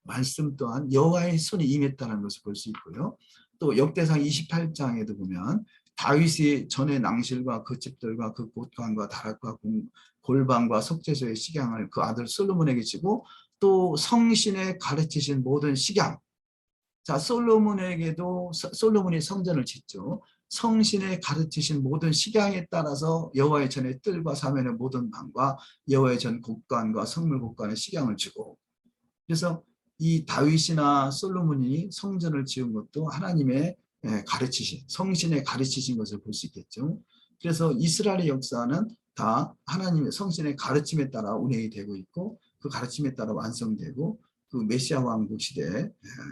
A: 말씀 또한 여호와의 손이 임했다는 것을 볼 수 있고요. 또 역대상 28장에도 보면 다윗이 전에 낭실과 그 집들과 그 곳간과 다락과 골방과 속죄소의 식양을 그 아들 솔로몬에게 주고 또 성신에 가르치신 모든 식양. 자, 솔로몬이 성전을 짓죠. 성신에 가르치신 모든 식양에 따라서 여호와의 전의 뜰과 사면의 모든 방과 여호와의 전 곳간과 성물 곳간의 식양을 주고, 그래서 이 다윗이나 솔로몬이 성전을 지은 것도 하나님의 가르치신, 성신에 가르치신 것을 볼 수 있겠죠. 그래서 이스라엘의 역사는 다 하나님의 성신의 가르침에 따라 운행이 되고 있고 그 가르침에 따라 완성되고 그 메시아 왕국 시대,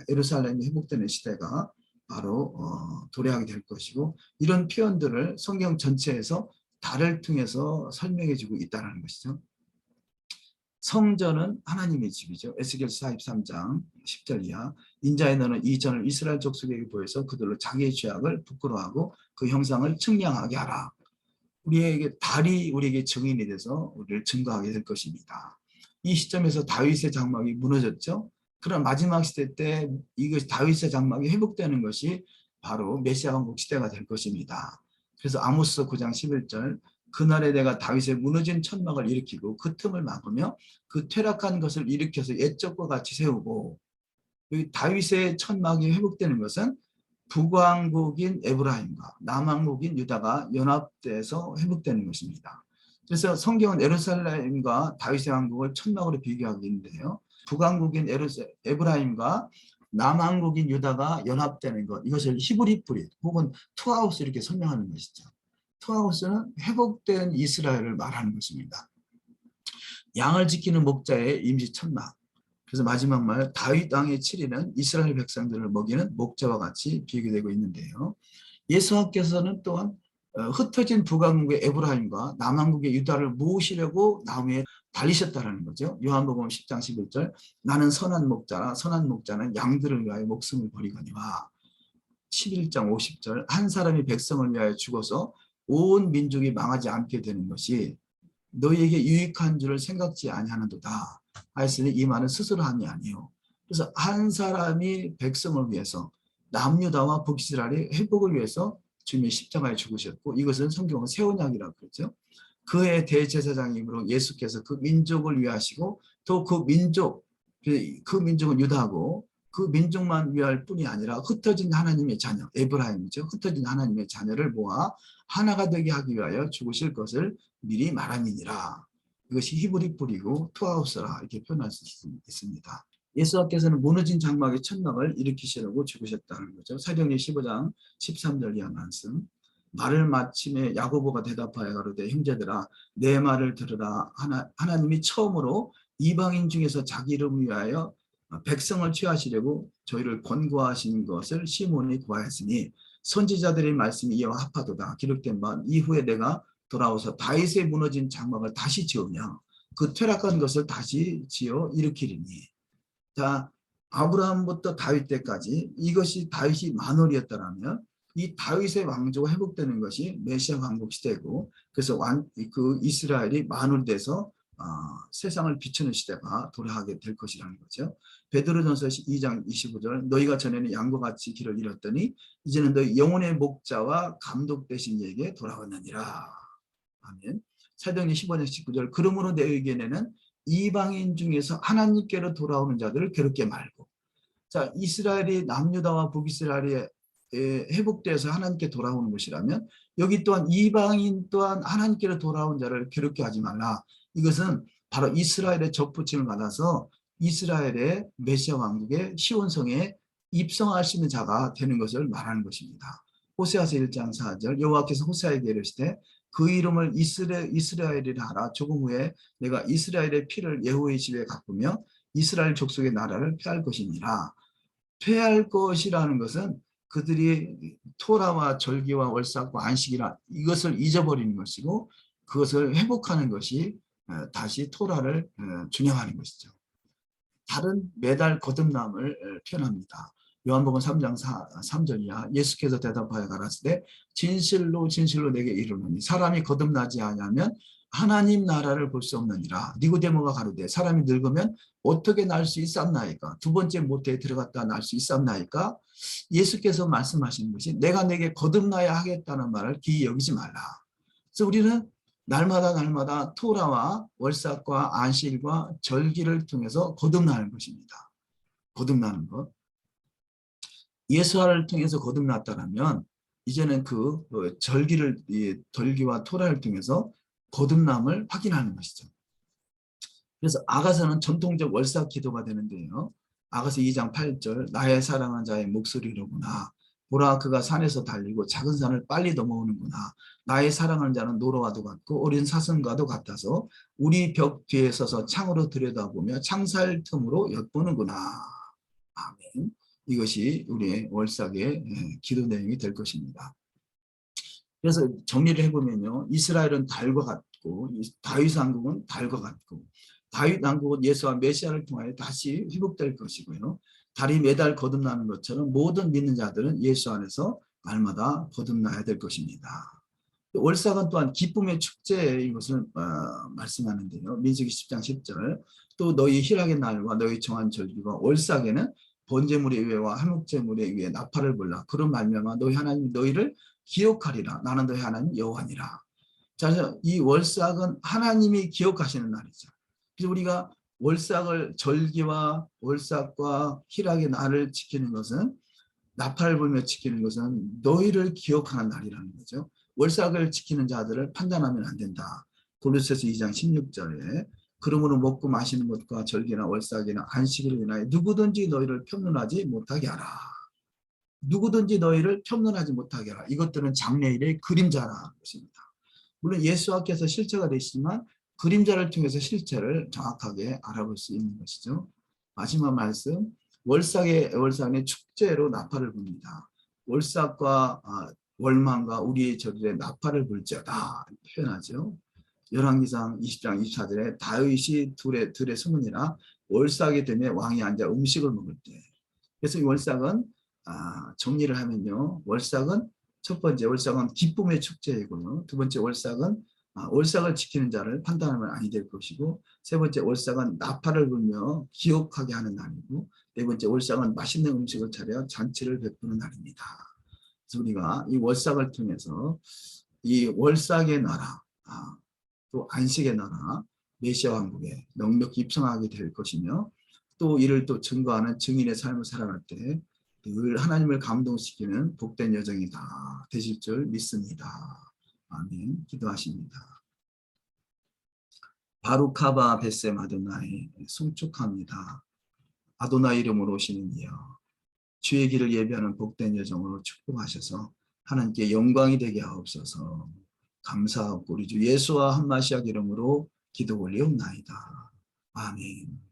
A: 예루살렘이 회복되는 시대가 바로 도래하게 될 것이고, 이런 표현들을 성경 전체에서 달을 통해서 설명해 주고 있다는 것이죠. 성전은 하나님의 집이죠. 에스겔서 43장 10절 이하 인자의 너는 이 전을 이스라엘 족속에게 보여서 그들로 자기의 죄악을 부끄러워하고 그 형상을 측량하게 하라. 우리에게 달이 우리에게 증인이 돼서 우리를 증거하게 될 것입니다. 이 시점에서 다윗의 장막이 무너졌죠. 그런 마지막 시대 때 이것이 다윗의 장막이 회복되는 것이 바로 메시아 왕국 시대가 될 것입니다. 그래서 아모스 9장 11절 그날에 내가 다윗의 무너진 천막을 일으키고 그 틈을 막으며 그 퇴락한 것을 일으켜서 옛적과 같이 세우고, 다윗의 천막이 회복되는 것은 북왕국인 에브라임과 남왕국인 유다가 연합돼서 회복되는 것입니다. 그래서 성경은 예루살렘과 다윗의 왕국을 천막으로 비교하고 있는데요. 북왕국인 에브라임과 남왕국인 유다가 연합되는 것, 이것을 히브리 뿌리 혹은 투하우스 이렇게 설명하는 것이죠. 투하우스는 회복된 이스라엘을 말하는 것입니다. 양을 지키는 목자의 임시 천막. 그래서 마지막 말 다윗 왕의 7일은 이스라엘 백성들을 먹이는 목자와 같이 비교되고 있는데요. 예수님께서는 또한 흩어진 북왕국의 에브라임과 남왕국의 유다를 모으시려고 나무에 달리셨다는 거죠. 요한복음 10장 11절 나는 선한 목자라 선한 목자는 양들을 위하여 목숨을 버리거니와. 11장 50절 한 사람이 백성을 위하여 죽어서 온 민족이 망하지 않게 되는 것이 너희에게 유익한 줄을 생각지 아니하는도다 하였으니 이 말은 스스로 함이 아니요. 그래서 한 사람이 백성을 위해서 남유다와 북이스라엘의 회복을 위해서 주님이 십자가에 죽으셨고, 이것은 성경은 새 언약이라고 그러죠. 그의 대제사장이므로 예수께서 그 민족을 위하시고 또 그 민족은 유다고 그 민족만 위할 뿐이 아니라 흩어진 하나님의 자녀 에브라임이죠. 흩어진 하나님의 자녀를 모아 하나가 되게 하기 위하여 죽으실 것을 미리 말함이니라. 이것이 히브리 뿌리고 투하우스라 이렇게 표현할 수 있습니다. 예수께서는 무너진 장막의 천막을 일으키시려고 죽으셨다는 거죠. 사도행전 15장 13절 이하 말씀. 말을 마침에 야고보가 대답하여 가로되 형제들아 내 말을 들으라. 하나님이 처음으로 이방인 중에서 자기 이름을 위하여 백성을 취하시려고 저희를 권고하신 것을 시몬이 구하였으니 선지자들의 말씀이 이와 합하도다. 기록된 바 이후에 내가 돌아와서 다윗의 무너진 장막을 다시 지으며 그 퇴락한 것을 다시 지어 일으키리니. 자, 아브라함부터 다윗 때까지 이것이 다윗이 만월이었다라면 이 다윗의 왕조가 회복되는 것이 메시아 왕국 시대고, 그래서 그 이스라엘이 만월돼서 세상을 비추는 시대가 돌아가게 될 것이라는 거죠. 베드로전서 2장 25절 너희가 전에는 양과 같이 길을 잃었더니 이제는 너희 영혼의 목자와 감독 되신 이에게 돌아왔느니라. 아멘. 사도행전 15장 19절 그러므로 내 의견에는 이방인 중에서 하나님께로 돌아오는 자들을 괴롭게 말고. 자, 이스라엘이 남유다와 북이스라엘이 회복돼서 하나님께 돌아오는 것이라면 여기 또한 이방인 또한 하나님께로 돌아온 자를 괴롭게 하지 말라. 이것은 바로 이스라엘의 접붙임을 받아서 이스라엘의 메시아 왕국의 시온성에 입성할 수 있는 자가 되는 것을 말하는 것입니다. 호세아서 1장 4절 여호와께서 호세아에게 이르시되 그 이름을 이스라엘이라 하라. 조금 후에 내가 이스라엘의 피를 예후의 집에 갚으며 이스라엘 족속의 나라를 폐할 것이니라. 폐할 것이라는 것은 그들이 토라와 절기와 월삭과 안식이라 이것을 잊어버리는 것이고 그것을 회복하는 것이 다시 토라를 준행하는 것이죠. 다른 매달 거듭남을 표현합니다. 요한복음 3장 3절이야. 예수께서 대답하여 가라사대 진실로 진실로 내게 이르노니 사람이 거듭나지 아니하면 하나님 나라를 볼 수 없느니라. 니고데모가 가로되 사람이 늙으면 어떻게 날 수 있었나이까? 두 번째 모태에 들어갔다 날 수 있었나이까? 예수께서 말씀하시는 것이 내가 내게 거듭나야 하겠다는 말을 기이 여기지 말라. 그래서 우리는 날마다 토라와 월삭과 안식일과 절기를 통해서 거듭나는 것입니다. 거듭나는 것. 예수를 통해서 거듭났다면 이제는 그 절기와 토라를 통해서 거듭남을 확인하는 것이죠. 그래서 아가서는 전통적 월삭 기도가 되는데요. 아가서 2장 8절 나의 사랑한 자의 목소리로구나. 보라 그가 산에서 달리고 작은 산을 빨리 넘어오는구나. 나의 사랑하는 자는 노루와도 같고 어린 사슴과도 같아서 우리 벽 뒤에 서서 창으로 들여다보며 창살 틈으로 엿보는구나. 아멘. 이것이 우리의 월삭의 기도 내용이 될 것입니다. 그래서 정리를 해보면요. 이스라엘은 달과 같고 다윗 왕국은 달과 같고 다윗 왕국은 예수와 메시아를 통하여 다시 회복될 것이고요. 달이 매달 거듭나는 것처럼 모든 믿는 자들은 예수 안에서 날마다 거듭나야 될 것입니다. 월삭은 또한 기쁨의 축제인 것을 말씀하는데요. 민수기 10장 10절 또 너희 희락의 날과 너희 정한 절기와 월삭에는 번제물의 위에와 한목제물의 위에 나팔을 불라 그런 말미암아 너희 하나님 너희를 기억하리라. 나는 너희 하나님 여호와니라. 자, 이 월삭은 하나님이 기억하시는 날이죠. 그래서 우리가 월삭을 절기와 월삭과 희락의 날을 지키는 것은 나팔을 불며 지키는 것은 너희를 기억하는 날이라는 거죠. 월삭을 지키는 자들을 판단하면 안 된다. 골로새서 2장 16절에 그러므로 먹고 마시는 것과 절기나 월삭이나 안식일을 인하여 누구든지 너희를 편론하지 못하게 하라. 누구든지 너희를 편론하지 못하게 하라. 이것들은 장래일의 그림자라는 것입니다. 물론 예수께서 실체가 되시지만 그림자를 통해서 실체를 정확하게 알아볼 수 있는 것이죠. 마지막 말씀 월삭의 축제로 나팔을 붑니다. 월삭과 월망과 우리의 절일에 나팔을 불지어다 표현하죠. 열왕기상 20장 24절에 다윗이 들에 숨으니라 월삭이 되면 왕이 앉아 음식을 먹을 때. 그래서 이 월삭은 정리를 하면요. 월삭은 첫 번째 월삭은 기쁨의 축제이고요. 두 번째 월삭은 월삭을 지키는 자를 판단하면 아니 될 것이고 세 번째 월삭은 나팔을 불며 기억하게 하는 날이고 네 번째 월삭은 맛있는 음식을 차려 잔치를 베푸는 날입니다. 그래서 우리가 이 월삭을 통해서 이 월삭의 나라 또 안식의 나라 메시아 왕국에 넉넉히 입성하게 될 것이며 또 이를 또 증거하는 증인의 삶을 살아갈 때 늘 하나님을 감동시키는 복된 여정이다 되실 줄 믿습니다. 아멘. 기도하십니다. 바루카바 베셈 아도나이 송축합니다. 아도나이 이름으로 오시는 이여 주의 길을 예비하는 복된 여정으로 축복하셔서 하나님께 영광이 되게 하옵소서. 감사하고 우리 주 예수와 한마시아 이름으로 기도 올리옵나이다. 아멘.